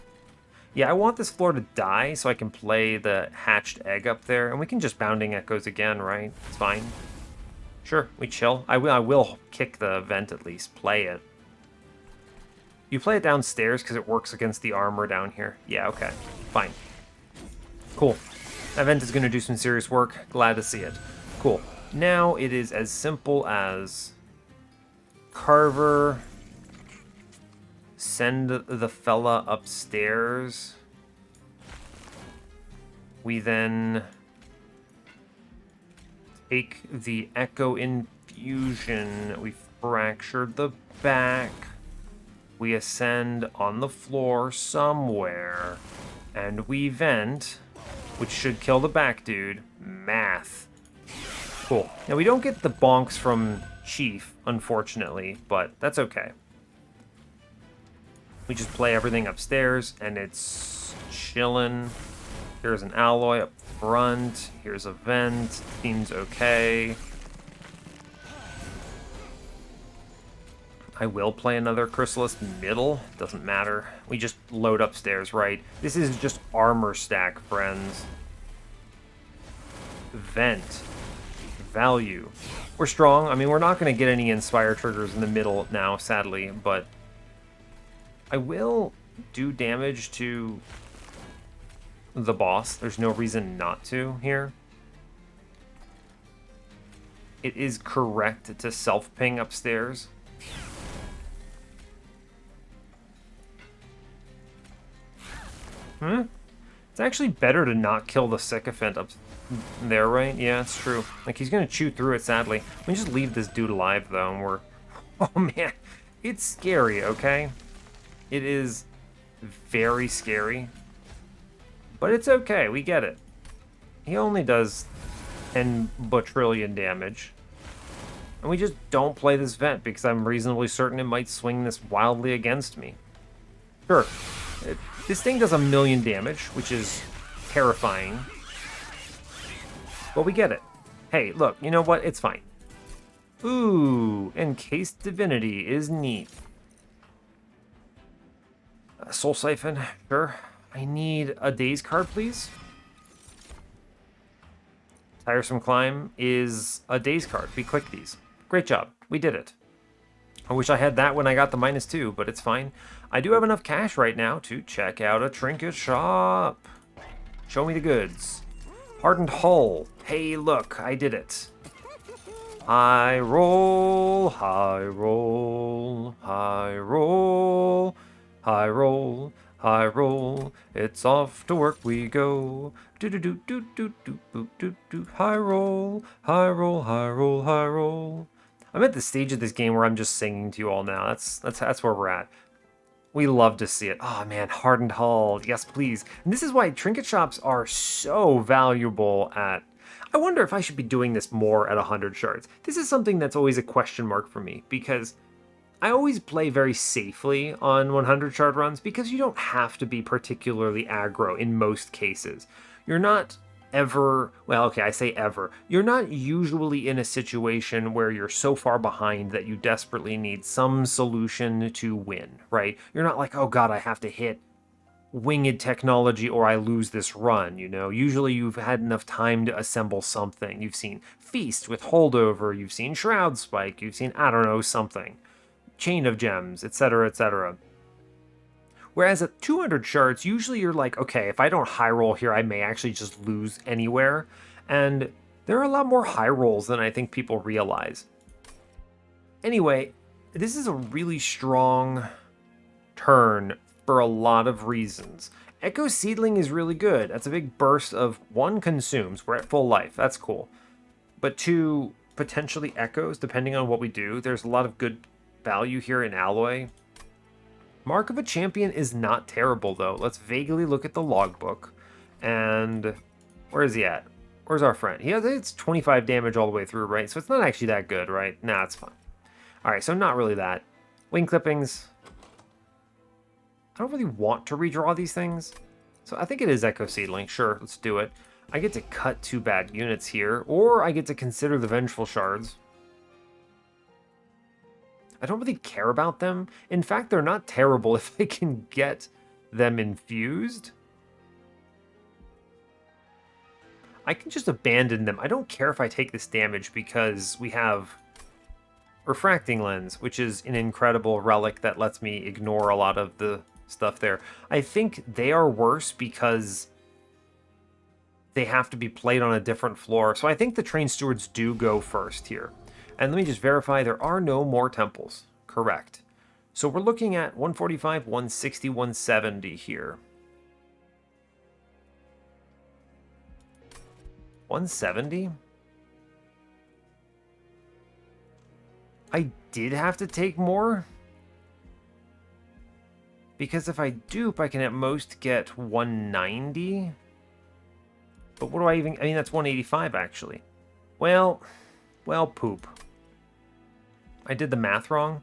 Yeah, I want this floor to die so I can play the hatched egg up there. And we can just Bounding Echoes again, right? It's fine. Sure, we chill. I will kick the vent at least. Play it. You play it downstairs because it works against the armor down here. Yeah, okay. Fine. Cool. That vent is going to do some serious work. Glad to see it. Cool. Now it is as simple as Carver, send the fella upstairs. We then take the Echo Infusion. We fractured the back. We ascend on the floor somewhere. And we vent, which should kill the back dude. Math. Cool. Now we don't get the bonks from Chief, unfortunately, but that's okay. We just play everything upstairs, and it's chillin'. Here's an alloy up front. Here's a vent. Seems okay. I will play another Chrysalis middle. Doesn't matter. We just load upstairs, right? This is just armor stack, friends. Vent. Value. We're strong. I mean, we're not going to get any Inspire triggers in the middle now, sadly, but I will do damage to the boss. There's no reason not to here. It is correct to self-ping upstairs. It's actually better to not kill the Sycophant up there, right? Yeah, it's true. Like, he's gonna chew through it, sadly. We just leave this dude alive, though, and we're... Oh, man. It's scary, okay? It is very scary. But it's okay, we get it. He only does 10 bajillion damage. And we just don't play this vent because I'm reasonably certain it might swing this wildly against me. Sure. This thing does 1,000,000 damage, which is terrifying. But we get it. Hey, look, you know what? It's fine. Ooh, Encased Divinity is neat. Soul Siphon, sure. I need a Daze card, please. Tiresome Climb is a Daze card. We click these. Great job. We did it. I wish I had that when I got the -2, but it's fine. I do have enough cash right now to check out a trinket shop. Show me the goods. Hardened hull. Hey, look, I did it. High roll, high roll, high roll, high roll, high roll. It's off to work we go. Do do do do do do do do do. High roll, high roll, high roll, high roll. I'm at the stage of this game where I'm just singing to you all now. That's where we're at. We love to see it. Oh man, hardened hull. Yes, please. And this is why trinket shops are so valuable at... I wonder if I should be doing this more at 100 shards. This is something that's always a question mark for me, because I always play very safely on 100 shard runs, because you don't have to be particularly aggro in most cases. You're not ever, well, okay, I say ever, you're not usually in a situation where you're so far behind that you desperately need some solution to win, right? You're not like, oh god, I have to hit winged technology or I lose this run, you know? Usually you've had enough time to assemble something. You've seen Feast with Holdover, you've seen Shroud Spike, you've seen, I don't know, something. Chain of Gems, etc., etc. Whereas at 200 shards, usually you're like, okay, if I don't high roll here, I may actually just lose anywhere. And there are a lot more high rolls than I think people realize. Anyway, this is a really strong turn for a lot of reasons. Echo Seedling is really good. That's a big burst of, 1, consumes. We're at full life. That's cool. But 2, potentially echoes, depending on what we do. There's a lot of good value here in Alloy. Mark of a Champion is not terrible, though. Let's vaguely look at the logbook. And where is he at? Where's our friend? It's 25 damage all the way through, right? So it's not actually that good, right? Nah, it's fine. All right, so not really that. Wing clippings. I don't really want to redraw these things. So I think it is Echo Seedling. Sure, let's do it. I get to cut 2 bad units here, or I get to consider the Vengeful Shards. I don't really care about them. In fact, they're not terrible if I can get them infused. I can just abandon them. I don't care if I take this damage because we have Refracting Lens, which is an incredible relic that lets me ignore a lot of the stuff there. I think they are worse because they have to be played on a different floor. So I think the Train Stewards do go first here. And let me just verify, there are no more temples. Correct. So we're looking at 145, 160, 170 here. 170? I did have to take more? Because if I dupe, I can at most get 190. But what do I even... I mean, that's 185, actually. Well, poop. I did the math wrong.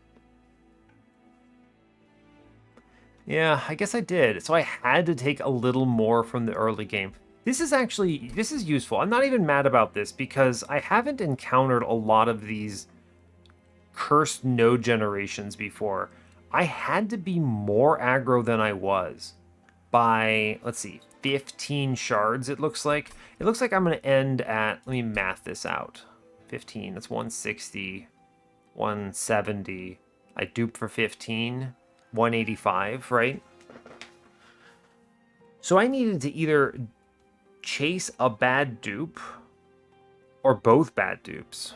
Yeah, I guess I did. So I had to take a little more from the early game. This is useful. I'm not even mad about this because I haven't encountered a lot of these cursed node generations before. I had to be more aggro than I was by, let's see, 15 shards, it looks like. It looks like I'm going to end at, let me math this out. 15, that's 160. 170. I dupe for 15. 185, right? So I needed to either chase a bad dupe or both bad dupes.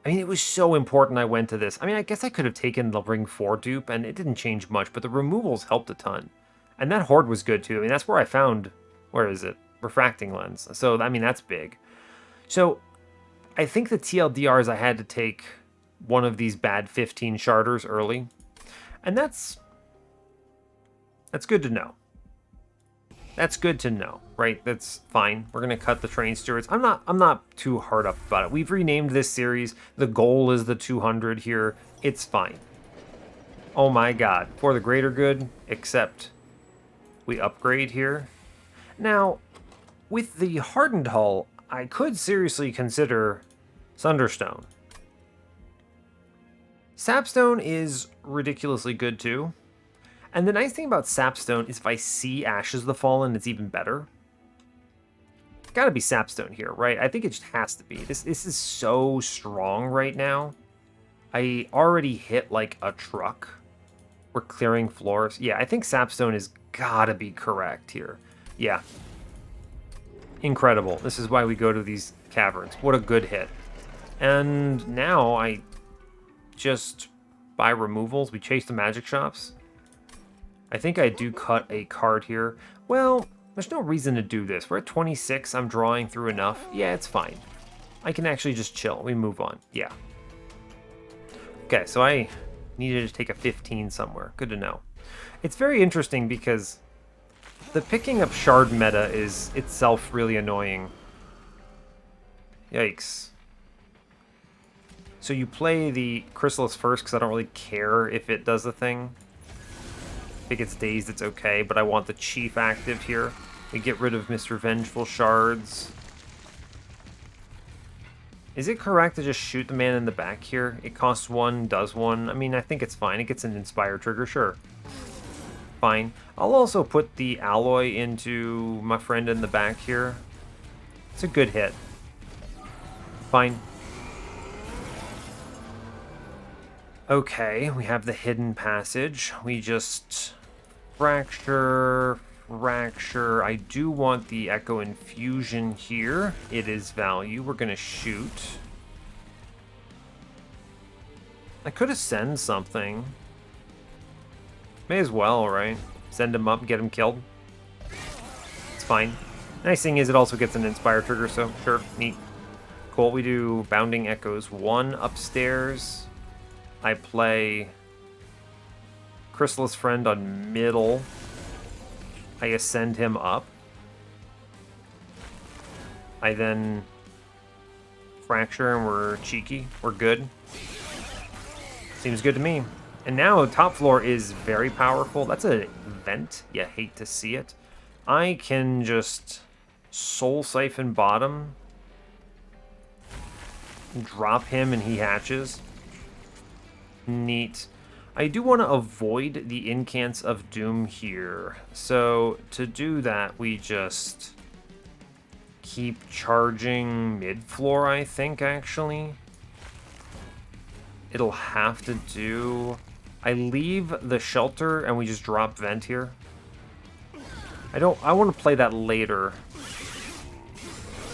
I mean, it was so important I went to this. I mean, I guess I could have taken the Ring 4 dupe and it didn't change much, but the removals helped a ton. And that Horde was good too. I mean, that's where I found, where is it? Refracting Lens. So, I mean, that's big. So, I think the TLDR is I had to take one of these bad 15 sharders early. And that's good to know. That's good to know, right? That's fine. We're gonna cut the Train Stewards. I'm not too hard up about it. We've renamed this series. The goal is the 200 here. It's fine. Oh my god. For the greater good, except we upgrade here. Now, with the hardened hull, I could seriously consider Sunderstone. Sapstone is ridiculously good too. And the nice thing about Sapstone is if I see Ashes of the Fallen, it's even better. Gotta be Sapstone here, right? I think it just has to be. This is so strong right now. I already hit like a truck. We're clearing floors. Yeah, I think Sapstone has gotta be correct here. Yeah. Incredible. This is why we go to these caverns. What a good hit. And now I just buy removals. We chase the magic shops. I think I do cut a card here. Well, there's no reason to do this. We're at 26. I'm drawing through enough. Yeah, it's fine. I can actually just chill. We move on. Yeah. Okay, so I needed to take a 15 somewhere. Good to know. It's very interesting because the picking up shard meta is itself really annoying. Yikes. So you play the Chrysalis first because I don't really care if it does the thing. If it gets dazed, it's okay, but I want the Chief active here. We get rid of Mr. Vengeful Shards. Is it correct to just shoot the man in the back here? It costs 1, does 1. I mean, I think it's fine. It gets an Inspire trigger, sure. Fine. I'll also put the Alloy into my friend in the back here. It's a good hit. Fine. Okay, we have the hidden passage. We just fracture. I do want the Echo Infusion here. It is value. We're gonna shoot. I could ascend something. May as well, right? Send him up, get him killed. It's fine. Nice thing is it also gets an Inspire trigger, so sure, neat. Cool, we do Bounding Echoes 1 upstairs. I play Chrysalis Friend on middle. I ascend him up. I then fracture and we're cheeky. We're good. Seems good to me. And now top floor is very powerful. That's a vent. You hate to see it. I can just Soul Siphon bottom. Drop him and he hatches. Neat. I do want to avoid the Incants of Doom here. So to do that, we just keep charging mid-floor, I think, actually. It'll have to do... I leave the shelter and we just drop vent here. I want to play that later.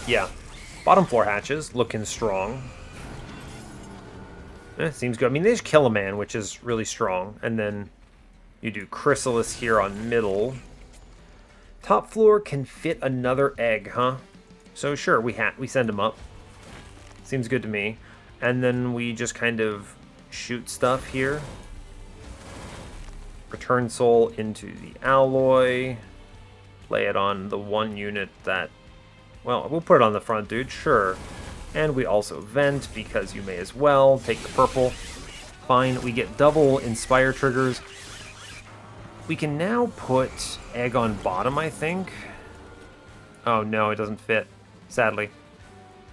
Yeah. Bottom floor hatches, looking strong. Seems good. I mean, they just kill a man, which is really strong. And then you do Chrysalis here on middle. Top floor can fit another egg, huh? So sure, we send him up. Seems good to me. And then we just kind of shoot stuff here. Return Soul into the Alloy. Play it on the one unit that... Well, we'll put it on the front, dude. Sure. And we also vent, because you may as well. Take the purple. Fine, we get double Inspire triggers. We can now put Egg on bottom, I think. Oh no, it doesn't fit, sadly.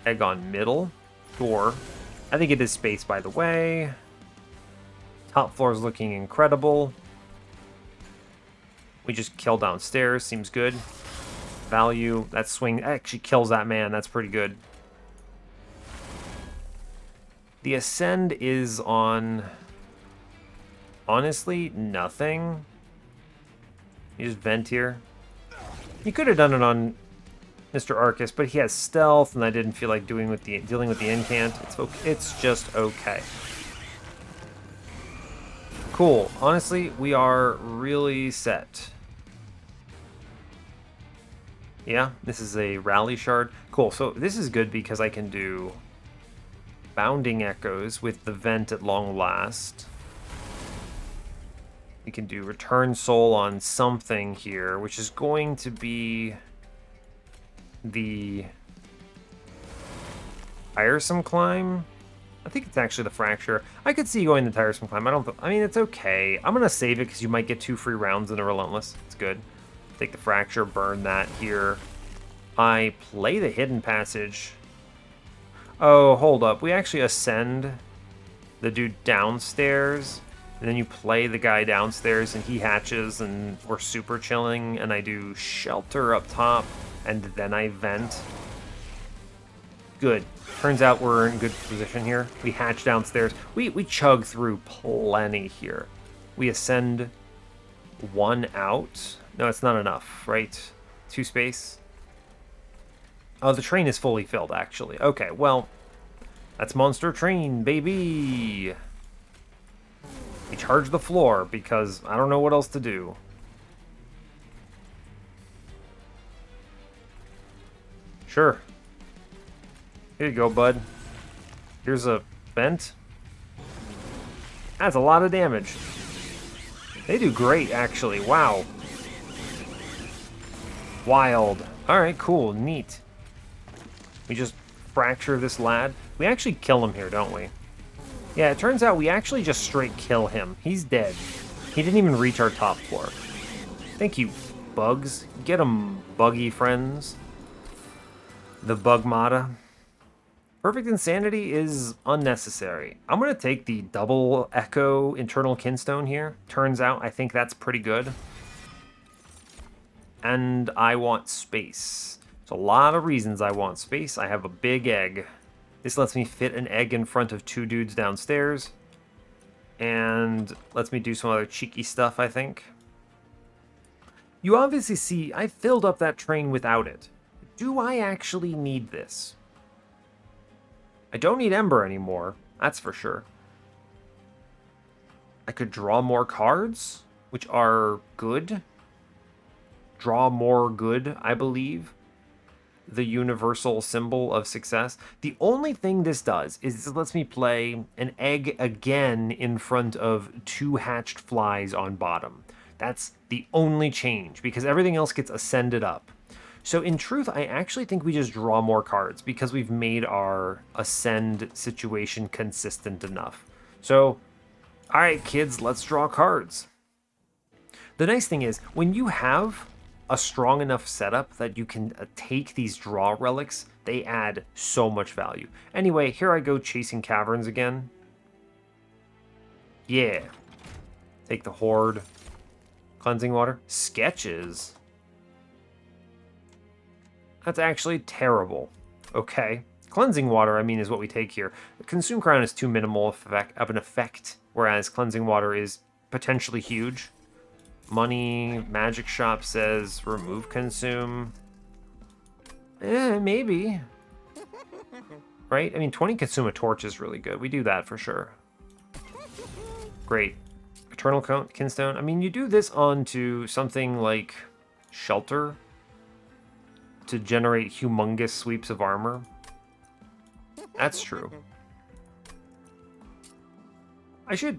Egg on middle. Door. I think it is space, by the way. Top floor is looking incredible. We just kill downstairs, seems good. Value, that swing actually kills that man, that's pretty good. The Ascend is on, honestly, nothing. You just vent here. You could have done it on Mr. Arcus, but he has stealth, and I didn't feel like dealing with the incant. It's just okay. Cool. Honestly, we are really set. Yeah, this is a Rally Shard. Cool, so this is good because I can do Bounding Echoes with the vent at long last. We can do Return Soul on something here, which is going to be the Tiresome Climb. I think it's actually the Fracture. I could see going the Tiresome Climb. I mean, it's okay. I'm gonna save it because you might get 2 free rounds in a Relentless. It's good. Take the Fracture, burn that here. I play the Hidden Passage. Oh, hold up. We actually ascend the dude downstairs, and then you play the guy downstairs, and he hatches, and we're super chilling, and I do Shelter up top, and then I vent. Good. Turns out we're in good position here. We hatch downstairs. We chug through plenty here. We ascend 1 out. No, it's not enough, right? 2 space. Oh, the train is fully filled, actually. Okay, well, that's Monster Train, baby! We charge the floor because I don't know what else to do. Sure. Here you go, bud. Here's a vent. That's a lot of damage. They do great, actually. Wow. Wild. Alright, cool. Neat. We just fracture this lad. We actually kill him here, don't we? Yeah, it turns out we actually just straight kill him. He's dead. He didn't even reach our top floor. Thank you, bugs. Get him, buggy friends. The Bugmata. Perfect Insanity is unnecessary. I'm going to take the double Echo Internal Kinstone here. Turns out I think that's pretty good. And I want space. There's a lot of reasons I want space. I have a big egg. This lets me fit an egg in front of 2 dudes downstairs. And lets me do some other cheeky stuff, I think. You obviously see I filled up that train without it. Do I actually need this? I don't need Ember anymore, that's for sure. I could draw more cards, which are good. Draw more good, I believe. The universal symbol of success. The only thing this does is it lets me play an egg again in front of 2 hatched flies on bottom. That's the only change, because everything else gets ascended up. So in truth, I actually think we just draw more cards because we've made our ascend situation consistent enough. So, alright kids, let's draw cards. The nice thing is, when you have a strong enough setup that you can take these draw relics, they add so much value. Anyway, here I go chasing caverns again. Yeah. Take the Horde. Cleansing water. Sketches. That's actually terrible. Okay. Cleansing water, I mean, is what we take here. Consume Crown is too minimal of an effect, whereas Cleansing water is potentially huge. Money, Magic Shop says remove Consume. Maybe. Right? I mean, 20 Consume a Torch is really good. We do that for sure. Great. Eternal Kinstone. I mean, you do this onto something like Shelter to generate humongous sweeps of armor. That's true. I should...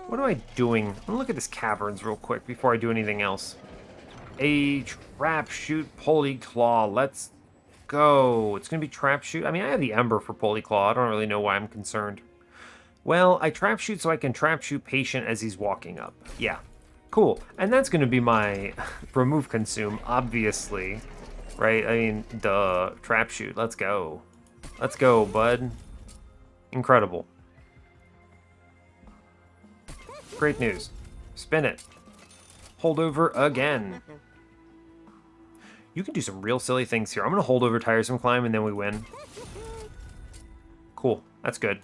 What am I doing? I'm gonna look at this caverns real quick before I do anything else. A trap shoot pulley claw. Let's go. It's gonna be trap shoot. I mean, I have the ember for pulley claw. I don't really know why I'm concerned. Well, I trap shoot so I can trap shoot patient as he's walking up. Yeah. Cool, and that's going to be my remove consume, obviously, right? I mean, duh, trap shoot, let's go. Let's go, bud. Incredible. Great news. Spin it. Hold over again. You can do some real silly things here. I'm going to hold over Tiresome Climb, and then we win. Cool, that's good.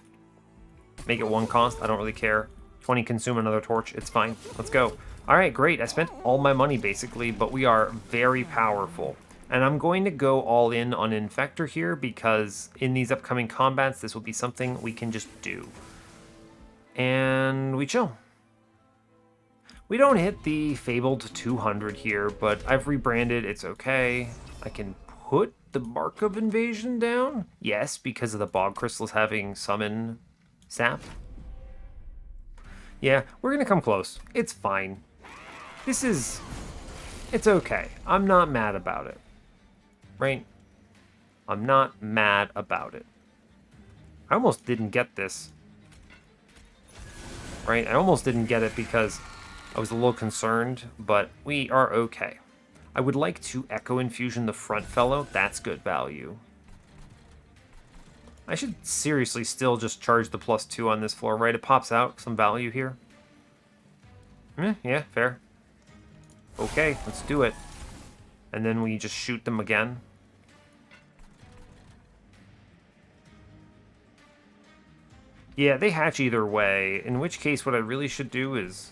Make it 1 cost, I don't really care. 20 consume another torch, it's fine. Let's go. Alright, great. I spent all my money, basically, but we are very powerful. And I'm going to go all in on Egg-fector here, because in these upcoming combats, this will be something we can just do. And we chill. We don't hit the fabled 200 here, but I've rebranded, it's okay. I can put the Mark of Invasion down? Yes, because of the Bog Crystals having summon sap. Yeah, we're gonna come close. It's fine. It's okay. I'm not mad about it. Right? I'm not mad about it. I almost didn't get this. Right? I almost didn't get it because I was a little concerned, but we are okay. I would like to Echo Infusion the front fellow. That's good value. I should seriously still just charge the +2 on this floor, right? It pops out some value here. Yeah, fair. Okay, let's do it. And then we just shoot them again. Yeah, they hatch either way, in which case what I really should do is...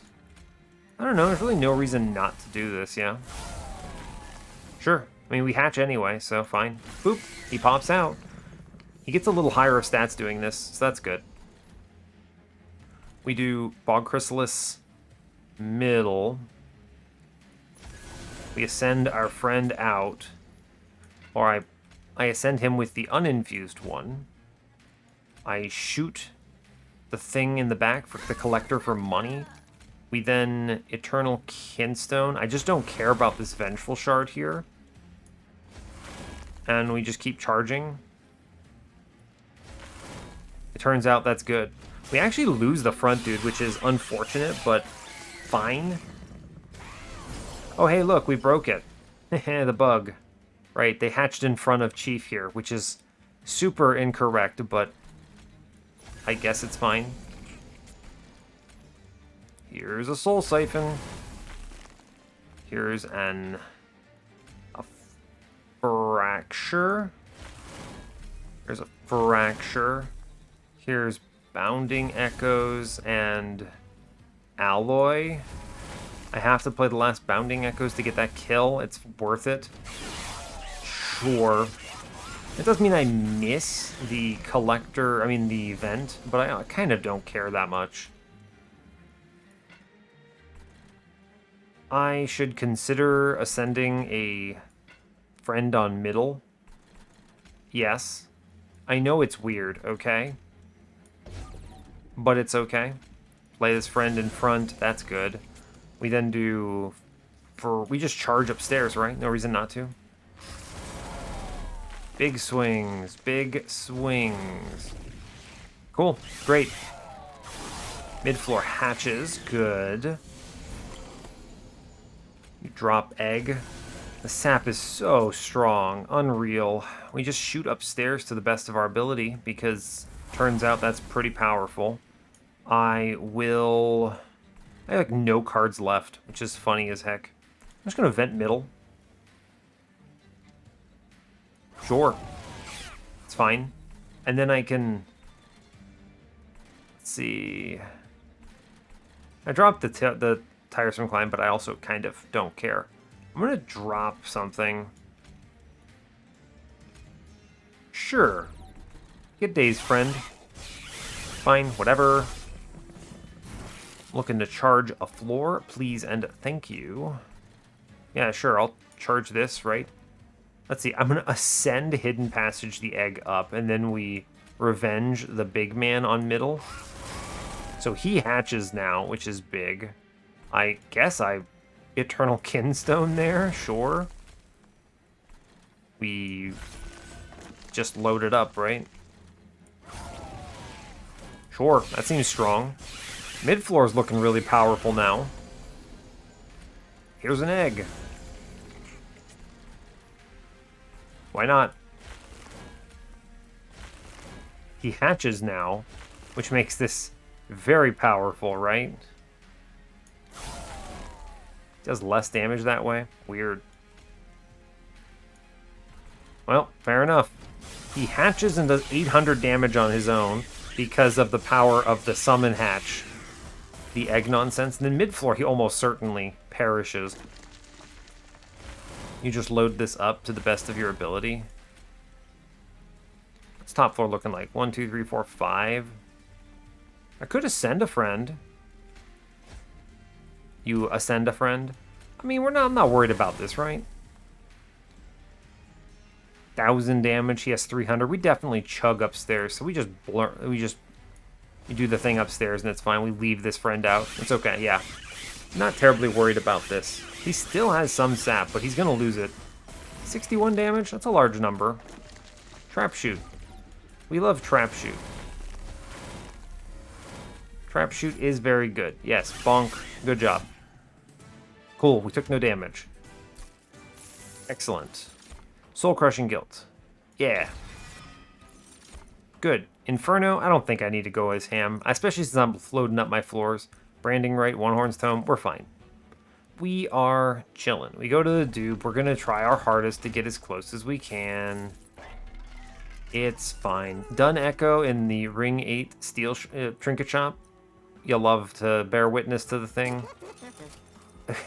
I don't know, there's really no reason not to do this, yeah? Sure. I mean, we hatch anyway, so fine. Boop. He pops out. He gets a little higher of stats doing this, so that's good. We do Bog Chrysalis middle. We ascend our friend out. Or I ascend him with the uninfused one. I shoot the thing in the back for the collector for money. We then Eternal Kinstone. I just don't care about this Vengeful Shard here. And we just keep charging. It turns out that's good. We actually lose the front dude, which is unfortunate, but fine. Oh, hey, look, we broke it. The bug. Right, they hatched in front of Chief here, which is super incorrect, but I guess it's fine. Here's a Soul Siphon. Here's a Fracture. Here's a Fracture. Here's Bounding Echoes and Alloy. I have to play the last Bounding Echoes to get that kill. It's worth it. Sure. It does mean I miss the collector, I mean the event, but I kind of don't care that much. I should consider ascending a friend on middle. Yes. I know it's weird, okay? But it's okay. Play this friend in front, that's good. We then do... we just charge upstairs, right? No reason not to. Big swings, big swings. Cool, great. Mid-floor hatches, good. You drop egg. The sap is so strong, unreal. We just shoot upstairs to the best of our ability because turns out that's pretty powerful. I have like no cards left, which is funny as heck. I'm just gonna vent middle. Sure. It's fine. And then I can... Let's see... I dropped the Tiresome Climb, but I also kind of don't care. I'm gonna drop something. Sure. Get Dazed Friend. Fine, whatever. Looking to charge a floor, please and thank you. Yeah, sure, I'll charge this, right? Let's see, I'm going to ascend Hidden Passage the egg up, and then we revenge the big man on middle. So he hatches now, which is big. I guess I Eternal Kinstone there, sure. We just load it up, right? Sure, that seems strong. Mid-floor is looking really powerful now. Here's an egg. Why not? He hatches now, which makes this very powerful, right? Does less damage that way? Weird. Well, fair enough. He hatches and does 800 damage on his own because of the power of the summon hatch. The egg nonsense. And then mid-floor, he almost certainly perishes. You just load this up to the best of your ability. What's top floor looking like? 1, 2, 3, 4, 5. I could ascend a friend. You ascend a friend. I mean, I'm not worried about this, right? 1,000 damage. He has 300. We definitely chug upstairs. So we just do the thing upstairs and it's fine. We leave this friend out. It's okay. Yeah. Not terribly worried about this. He still has some sap, but he's gonna lose it. 61 damage. That's a large number. Trap shoot. We love trap shoot. Trap shoot is very good. Yes, bonk. Good job. Cool, we took no damage. Excellent. Soul Crushing Guilt. Yeah. Good. Inferno, I don't think I need to go as ham, especially since I'm loading up my floors. Branding right, One Horn's Tome, we're fine. we are chilling. We go to the dupe. We're going to try our hardest to get as close as we can. It's fine. Done Echo in the Ring 8 Steel Trinket Shop. You'll love to bear witness to the thing.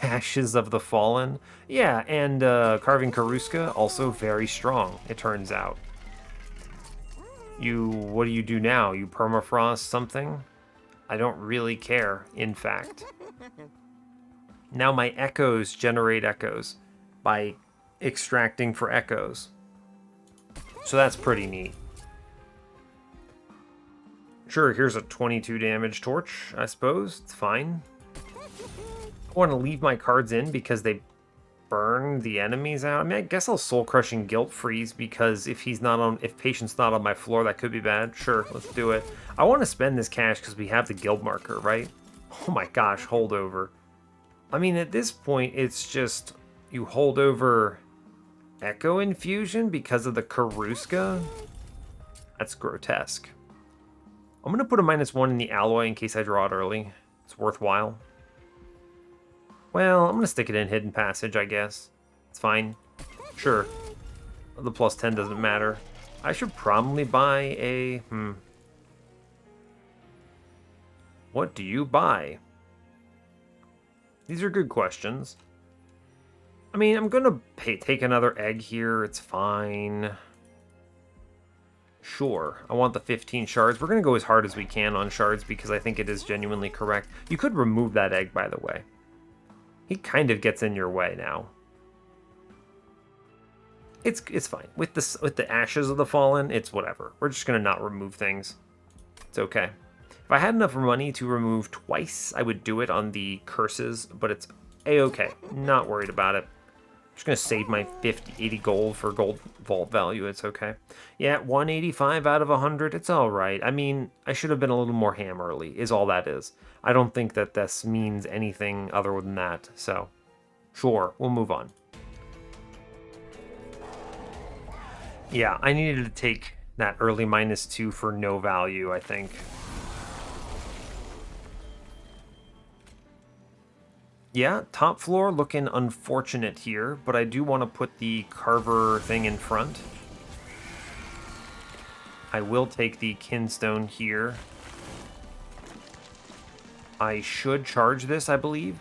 Ashes of the Fallen. Yeah, and Carving Karuska, also very strong, it turns out. What do you do now? You permafrost something? I don't really care, in fact. Now my echoes generate echoes by extracting for echoes. So that's pretty neat. Sure, here's a 22 damage torch, I suppose. It's fine. I want to leave my cards in because they burn the enemies out. I mean, I guess I'll Soul Crushing Guilt Freeze because if Patient's not on my floor, that could be bad. Sure, let's do it. I want to spend this cash because we have the guild marker, right? Oh my gosh, holdover. I mean, at this point, it's just you hold over Echo Infusion because of the Karuska. That's grotesque. I'm going to put a -1 in the alloy in case I draw it early. It's worthwhile. Well, I'm going to stick it in Hidden Passage, I guess. It's fine. Sure. The +10 doesn't matter. I should probably buy a... What do you buy? These are good questions. I mean, I'm going to take another egg here. It's fine. Sure. I want the 15 shards. We're going to go as hard as we can on shards because I think it is genuinely correct. You could remove that egg, by the way. He kind of gets in your way now. It's fine. With the Ashes of the Fallen, it's whatever. We're just going to not remove things. It's okay. If I had enough money to remove twice, I would do it on the curses, but it's a-okay. Not worried about it. I'm just going to save my 80 gold for gold vault value. It's okay. Yeah, 185 out of 100. It's all right. I mean, I should have been a little more ham early, is all that is. I don't think that this means anything other than that. So, sure, we'll move on. Yeah, I needed to take that early -2 for no value, I think. Yeah, top floor looking unfortunate here, but I do want to put the Carver thing in front. I will take the Kinstone here. I should charge this, I believe.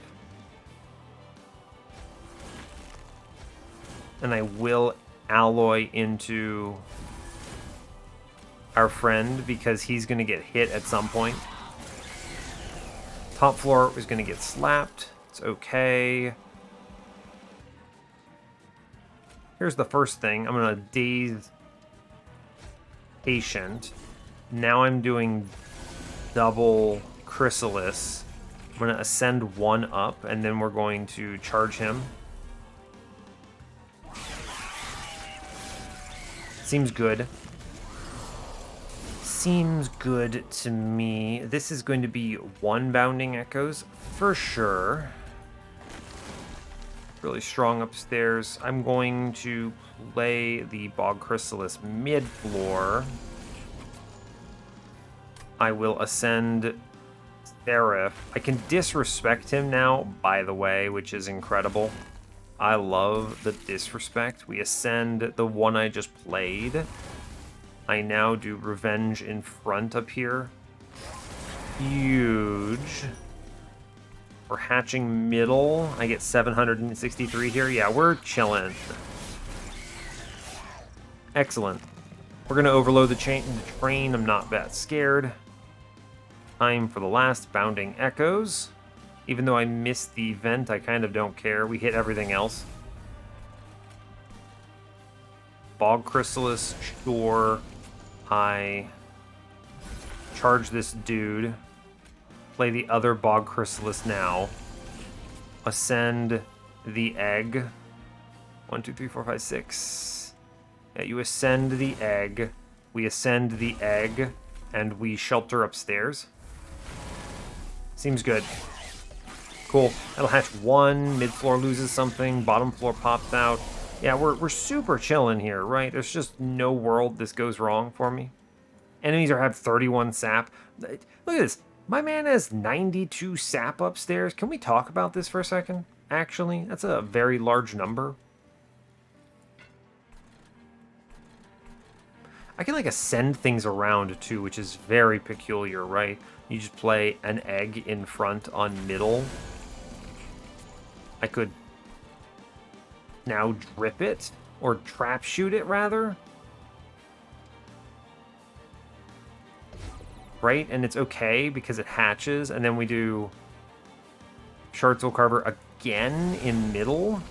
And I will alloy into our friend because he's going to get hit at some point. Top floor is going to get slapped. It's okay. Here's the first thing. I'm going to daze Patient. Now I'm doing double Chrysalis. I'm going to ascend one up, and then we're going to charge him. Seems good. Seems good to me. This is going to be 1 Bounding Echoes for sure. Really strong upstairs. I'm going to play the Bog Chrysalis mid-floor. I will ascend Seraph. I can disrespect him now, by the way, which is incredible. I love the disrespect. We ascend the one I just played. I now do Revenge in front up here. Huge. We're hatching middle. I get 763 here. Yeah, we're chilling. Excellent. We're going to overload the train. I'm not that scared. Time for the last Bounding Echoes. Even though I missed the vent, I kind of don't care. We hit everything else. Bog Chrysalis, sure. I charge this dude. Play the other Bog Chrysalis now. Ascend the egg. 1, 2, 3, 4, 5, 6. Yeah, you ascend the egg. We ascend the egg. And we shelter upstairs. Seems good. Cool. That'll hatch 1. Mid-floor loses something. Bottom floor pops out. Yeah, we're super chilling here, right? There's just no world this goes wrong for me. Enemies have 31 sap. Look at this. My man has 92 sap upstairs. Can we talk about this for a second? actually. That's a very large number. I can, like, ascend things around, too, which is very peculiar, right? You just play an egg in front on middle. I could now drip it, or trap shoot it, rather. Right? And it's okay because it hatches, and then we do Shard Soul Carver again in middle.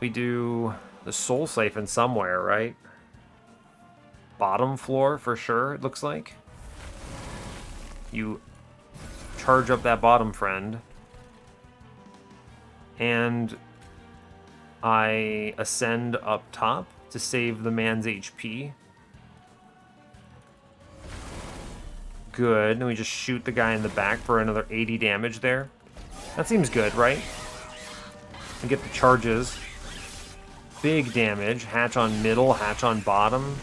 We do the Soul Siphon somewhere, right? Bottom floor for sure, it looks like. You charge up that bottom friend. And I ascend up top to save the man's HP. Good. And we just shoot the guy in the back for another 80 damage there. That seems good, right? And get the charges. Big damage. Hatch on middle, hatch on bottom.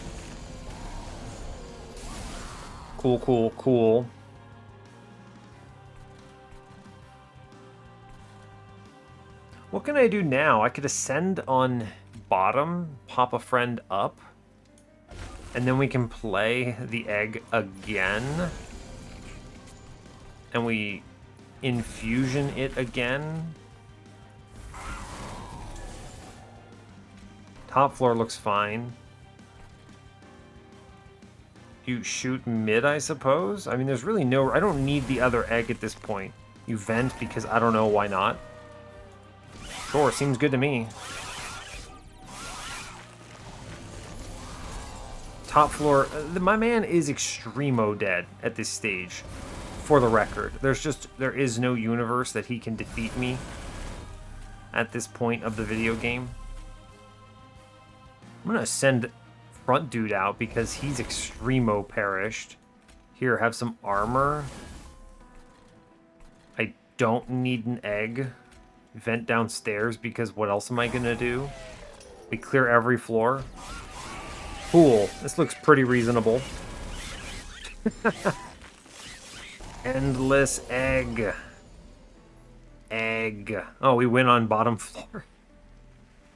Cool, cool, cool. What can I do now? I could ascend on bottom, pop a friend up, and then we can play the egg again. And we infusion it again. Top floor looks fine. You shoot mid, I suppose? I mean, there's really no... I don't need the other egg at this point. You vent because I don't know why not. Sure, seems good to me. Top floor... my man is extremo dead at this stage. For the record. There is no universe that he can defeat me at this point of the video game. I'm gonna send front dude out because he's extremo perished. Here, have some armor. I don't need an egg. Vent downstairs because what else am I gonna do? We clear every floor. Cool. This looks pretty reasonable. Endless egg. Egg. Oh, we win on bottom floor.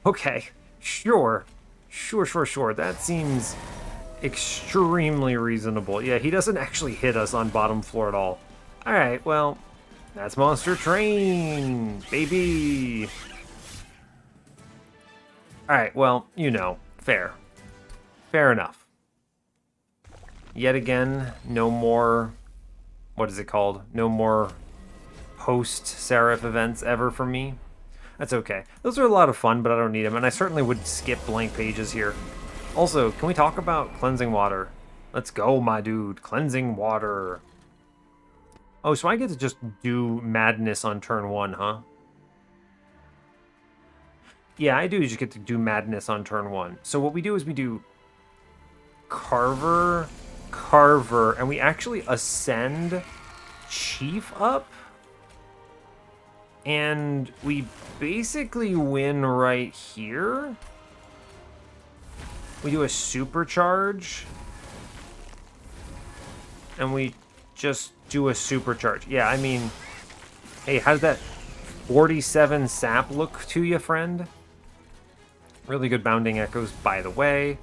Okay, sure. Sure. That seems extremely reasonable. Yeah, he doesn't actually hit us on bottom floor at all. Alright, well, that's Monster Train, baby. Alright, well, you know, fair. Fair enough. Yet again, no more... What is it called? No more post-Seraph events ever for me. That's okay. Those are a lot of fun, but I don't need them, and I certainly would skip blank pages here. Also, can we talk about cleansing water? Let's go, my dude. Cleansing water. Oh, so I get to just do madness on turn 1, huh? Yeah, I do just get to do madness on turn 1. So what we do is we do Carver, and we actually ascend Chief up. And we basically win right here. We do a supercharge. And we just do a supercharge. Yeah, I mean, hey, how's that 47 sap look to you, friend? Really good bounding echoes, by the way.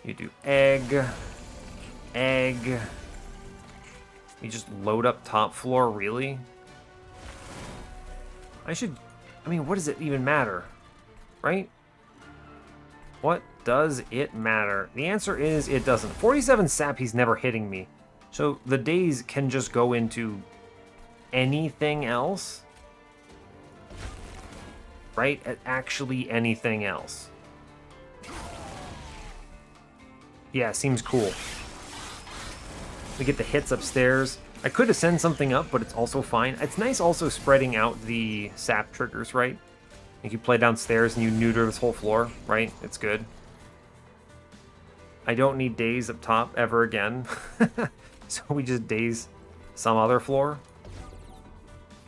You do egg. You just load up top floor, really? I mean, what does it even matter? Right? What does it matter? The answer is it doesn't. 47 sap, he's never hitting me. So the days can just go into anything else. Right? Actually anything else. Yeah, seems cool. We get the hits upstairs. I could ascend something up, but it's also fine. It's nice also spreading out the sap triggers, right? Like you play downstairs and you neuter this whole floor, right? It's good. I don't need days up top ever again. So we just daze some other floor.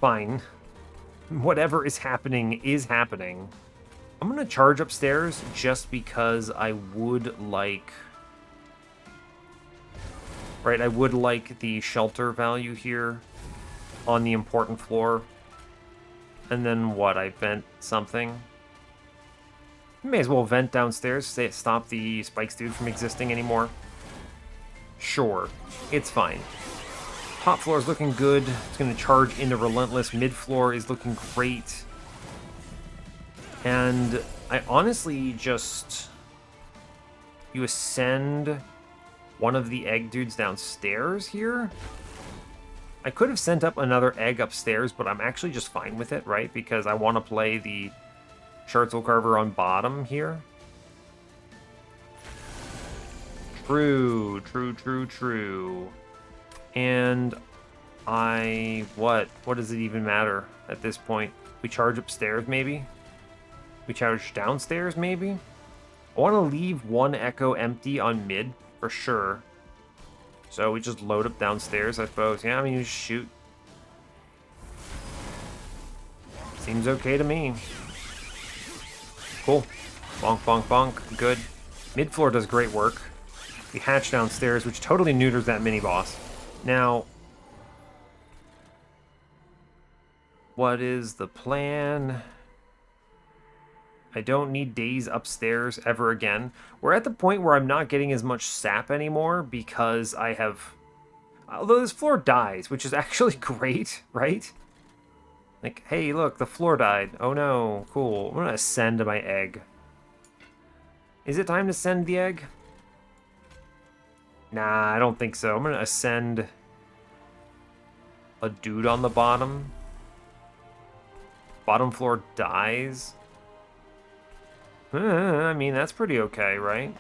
Fine. Whatever is happening is happening. I'm gonna charge upstairs just because I would like... Right, I would like the shelter value here on the important floor. And then what? I vent something. May as well vent downstairs, stop the Spikes dude from existing anymore. Sure, it's fine. Top floor is looking good. It's going to charge into Relentless. Mid floor is looking great. And I honestly just... You ascend one of the egg dudes downstairs here. I could have sent up another egg upstairs, but I'm actually just fine with it, right? Because I want to play the Shardsel Carver on bottom here. True, true, true, true. And what does it even matter at this point? We charge upstairs, maybe? We charge downstairs, maybe? I want to leave one Echo empty on mid, for sure. So we just load up downstairs, I suppose. Yeah, I mean, you just shoot. Seems okay to me. Cool. Bonk, bonk, bonk. Good. Mid floor does great work. We hatch downstairs, which totally neuters that mini-boss. Now, what is the plan? I don't need days upstairs ever again. We're at the point where I'm not getting as much sap anymore because I have... Although this floor dies, which is actually great, right? Like, hey, look, the floor died. Oh no, cool. I'm gonna ascend to my egg. Is it time to send the egg? Nah, I don't think so. I'm gonna ascend a dude on the bottom. Bottom floor dies. I mean, that's pretty okay, right?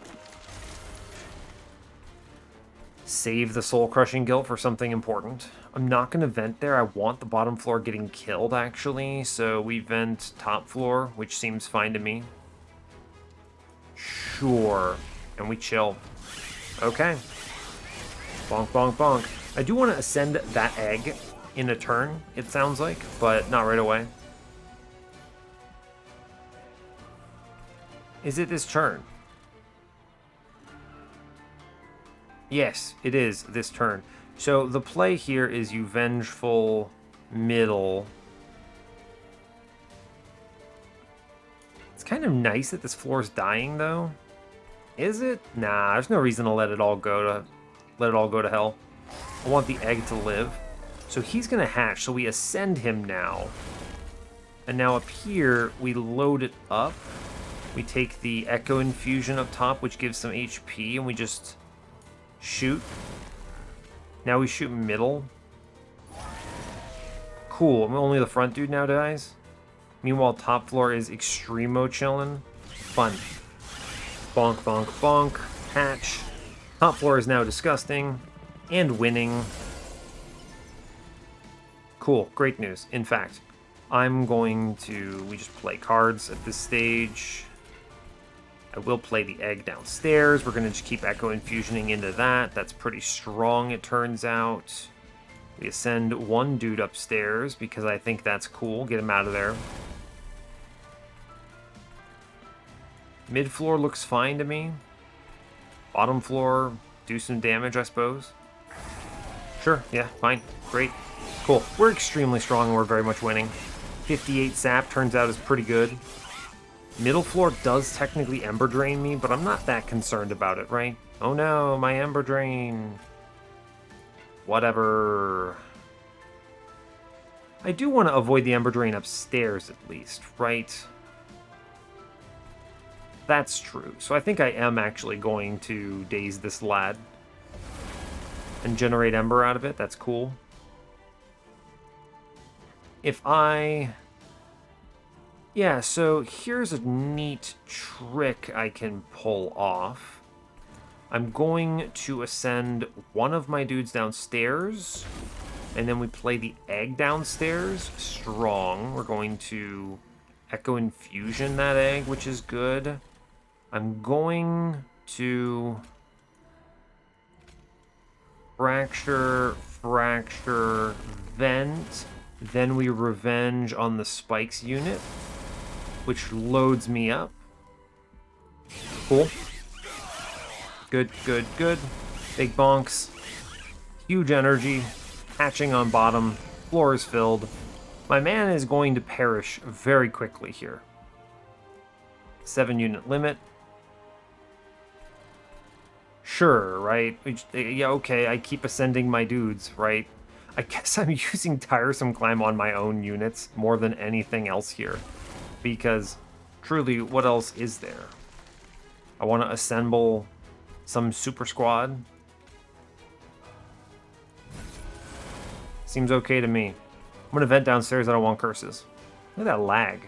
Save the soul-crushing guilt for something important. I'm not going to vent there. I want the bottom floor getting killed, actually. So we vent top floor, which seems fine to me. Sure. And we chill. Okay. Bonk, bonk, bonk. I do want to ascend that egg in a turn, it sounds like, but not right away. Is it this turn? Yes, it is this turn. So the play here is you vengeful middle. It's kind of nice that this floor is dying, though. Is it? Nah, there's no reason to let it all go to hell. I want the egg to live. So he's gonna hatch. So we ascend him now, and now up here we load it up. We take the Echo Infusion up top, which gives some HP, and we just shoot. Now we shoot middle. Cool, only the front dude now dies. Meanwhile, top floor is extremo chillin'. Fun. Bonk, bonk, bonk. Hatch. Top floor is now disgusting. And winning. Cool, great news. In fact, I'm going to... We just play cards at this stage. I will play the egg downstairs. We're going to just keep Echo Infusioning into that. That's pretty strong, it turns out. We ascend one dude upstairs because I think that's cool. Get him out of there. Mid floor looks fine to me. Bottom floor, do some damage, I suppose. Sure, yeah, fine. Great. Cool. We're extremely strong and we're very much winning. 58 sap turns out is pretty good. Middle floor does technically Ember Drain me, but I'm not that concerned about it, right? Oh no, my Ember Drain. Whatever. I do want to avoid the Ember Drain upstairs at least, right? That's true. So I think I am actually going to daze this lad and generate Ember out of it. That's cool. If I... Yeah, so here's a neat trick I can pull off. I'm going to ascend one of my dudes downstairs, and then we play the egg downstairs. Strong. We're going to Echo Infusion that egg, which is good. I'm going to fracture, vent. Then we revenge on the Spikes unit, which loads me up. Cool. Good, good, good. Big bonks. Huge energy. Hatching on bottom. Floor is filled. My mana is going to perish very quickly here. 7-unit limit. Sure, right? Yeah, okay, I keep ascending my dudes, right? I guess I'm using Tiresome Climb on my own units more than anything else here. Because, truly, what else is there? I want to assemble some super squad. Seems okay to me. I'm going to vent downstairs, I don't want curses. Look at that lag.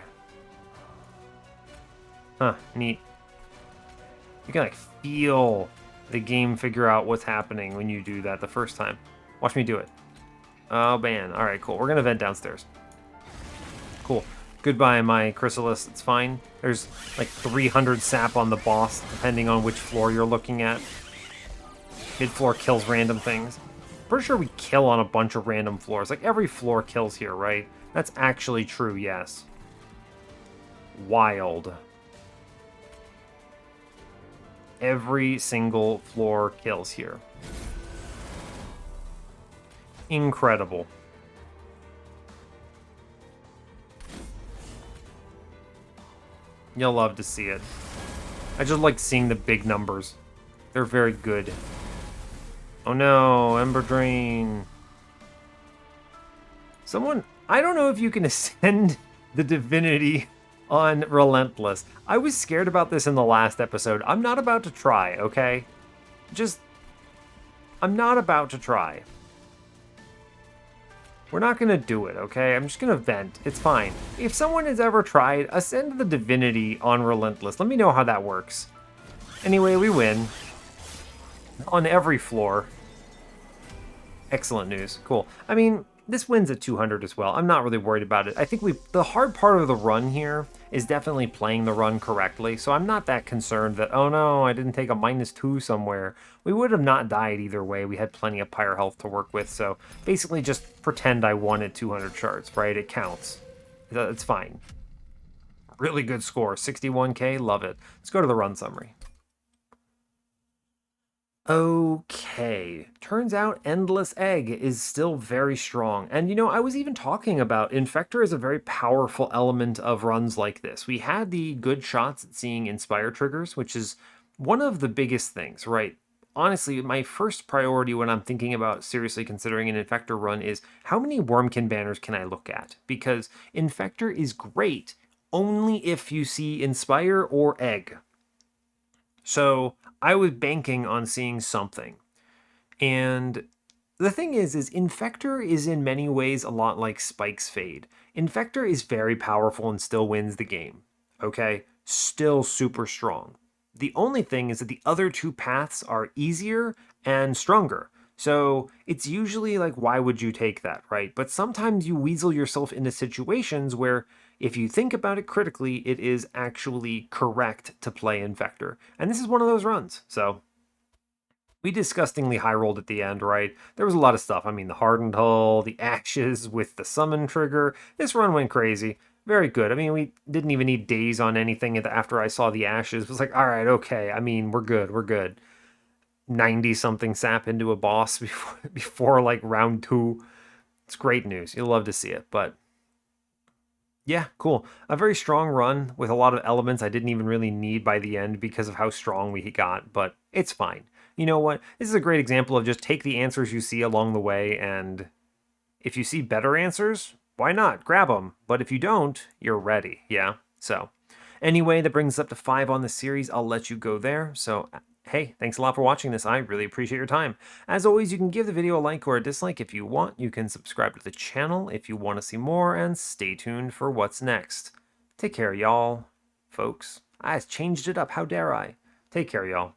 Huh, neat. You can, like, feel the game figure out what's happening when you do that the first time. Watch me do it. Oh, man. All right, cool. We're going to vent downstairs. Cool. Goodbye, my Chrysalis. It's fine. There's like 300 sap on the boss, depending on which floor you're looking at. Mid-floor kills random things. Pretty sure we kill on a bunch of random floors. Like, every floor kills here, right? That's actually true, yes. Wild. Every single floor kills here. Incredible. You'll love to see it. I just like seeing the big numbers. They're very good. Oh no, Ember Drain. Someone, I don't know if you can ascend the Divinity on Relentless. I was scared about this in the last episode. I'm not about to try, okay? I'm not about to try. We're not going to do it, okay? I'm just going to vent. It's fine. If someone has ever tried, ascend the Divinity on Relentless. Let me know how that works. Anyway, we win. On every floor. Excellent news. Cool. I mean, this wins at 200 as well. I'm not really worried about it. I think the hard part of the run here is definitely playing the run correctly, so I'm not that concerned that, oh no, I didn't take a -2 somewhere. We would have not died either way. We had plenty of pyre health to work with, so basically just pretend I won at 200 shards, right? It counts. It's fine. Really good score. 61k, love it. Let's go to the run summary. Okay, turns out Endless Egg is still very strong. And you know, I was even talking about Infector is a very powerful element of runs like this. We had the good shots at seeing Inspire triggers, which is one of the biggest things, right? Honestly, my first priority when I'm thinking about seriously considering an Infector run is how many Wurmkin banners can I look at? Because Infector is great only if you see Inspire or Egg. So I was banking on seeing something. And the thing is Infector is in many ways a lot like Spike's Fade. Infector is very powerful and still wins the game. Okay? Still super strong. The only thing is that the other two paths are easier and stronger. So it's usually like, why would you take that, right? But sometimes you weasel yourself into situations where if you think about it critically, it is actually correct to play Infector. And this is one of those runs, so we disgustingly high rolled at the end, right? There was a lot of stuff. I mean, the hardened hull, the ashes with the summon trigger. This run went crazy. Very good. I mean, we didn't even need days on anything after I saw the ashes. It was like, all right, okay. I mean, we're good. We're good. 90-something sap into a boss before like round 2. It's great news. You'll love to see it, but yeah, cool. A very strong run with a lot of elements I didn't even really need by the end because of how strong we got, but it's fine. You know what? This is a great example of just take the answers you see along the way, and if you see better answers, why not? Grab them. But if you don't, you're ready, yeah? So, anyway, that brings us up to 5 on the series. I'll let you go there. So, hey, thanks a lot for watching this. I really appreciate your time. As always, you can give the video a like or a dislike if you want. You can subscribe to the channel if you want to see more, and stay tuned for what's next. Take care, y'all. Folks, I changed it up. How dare I? Take care, y'all.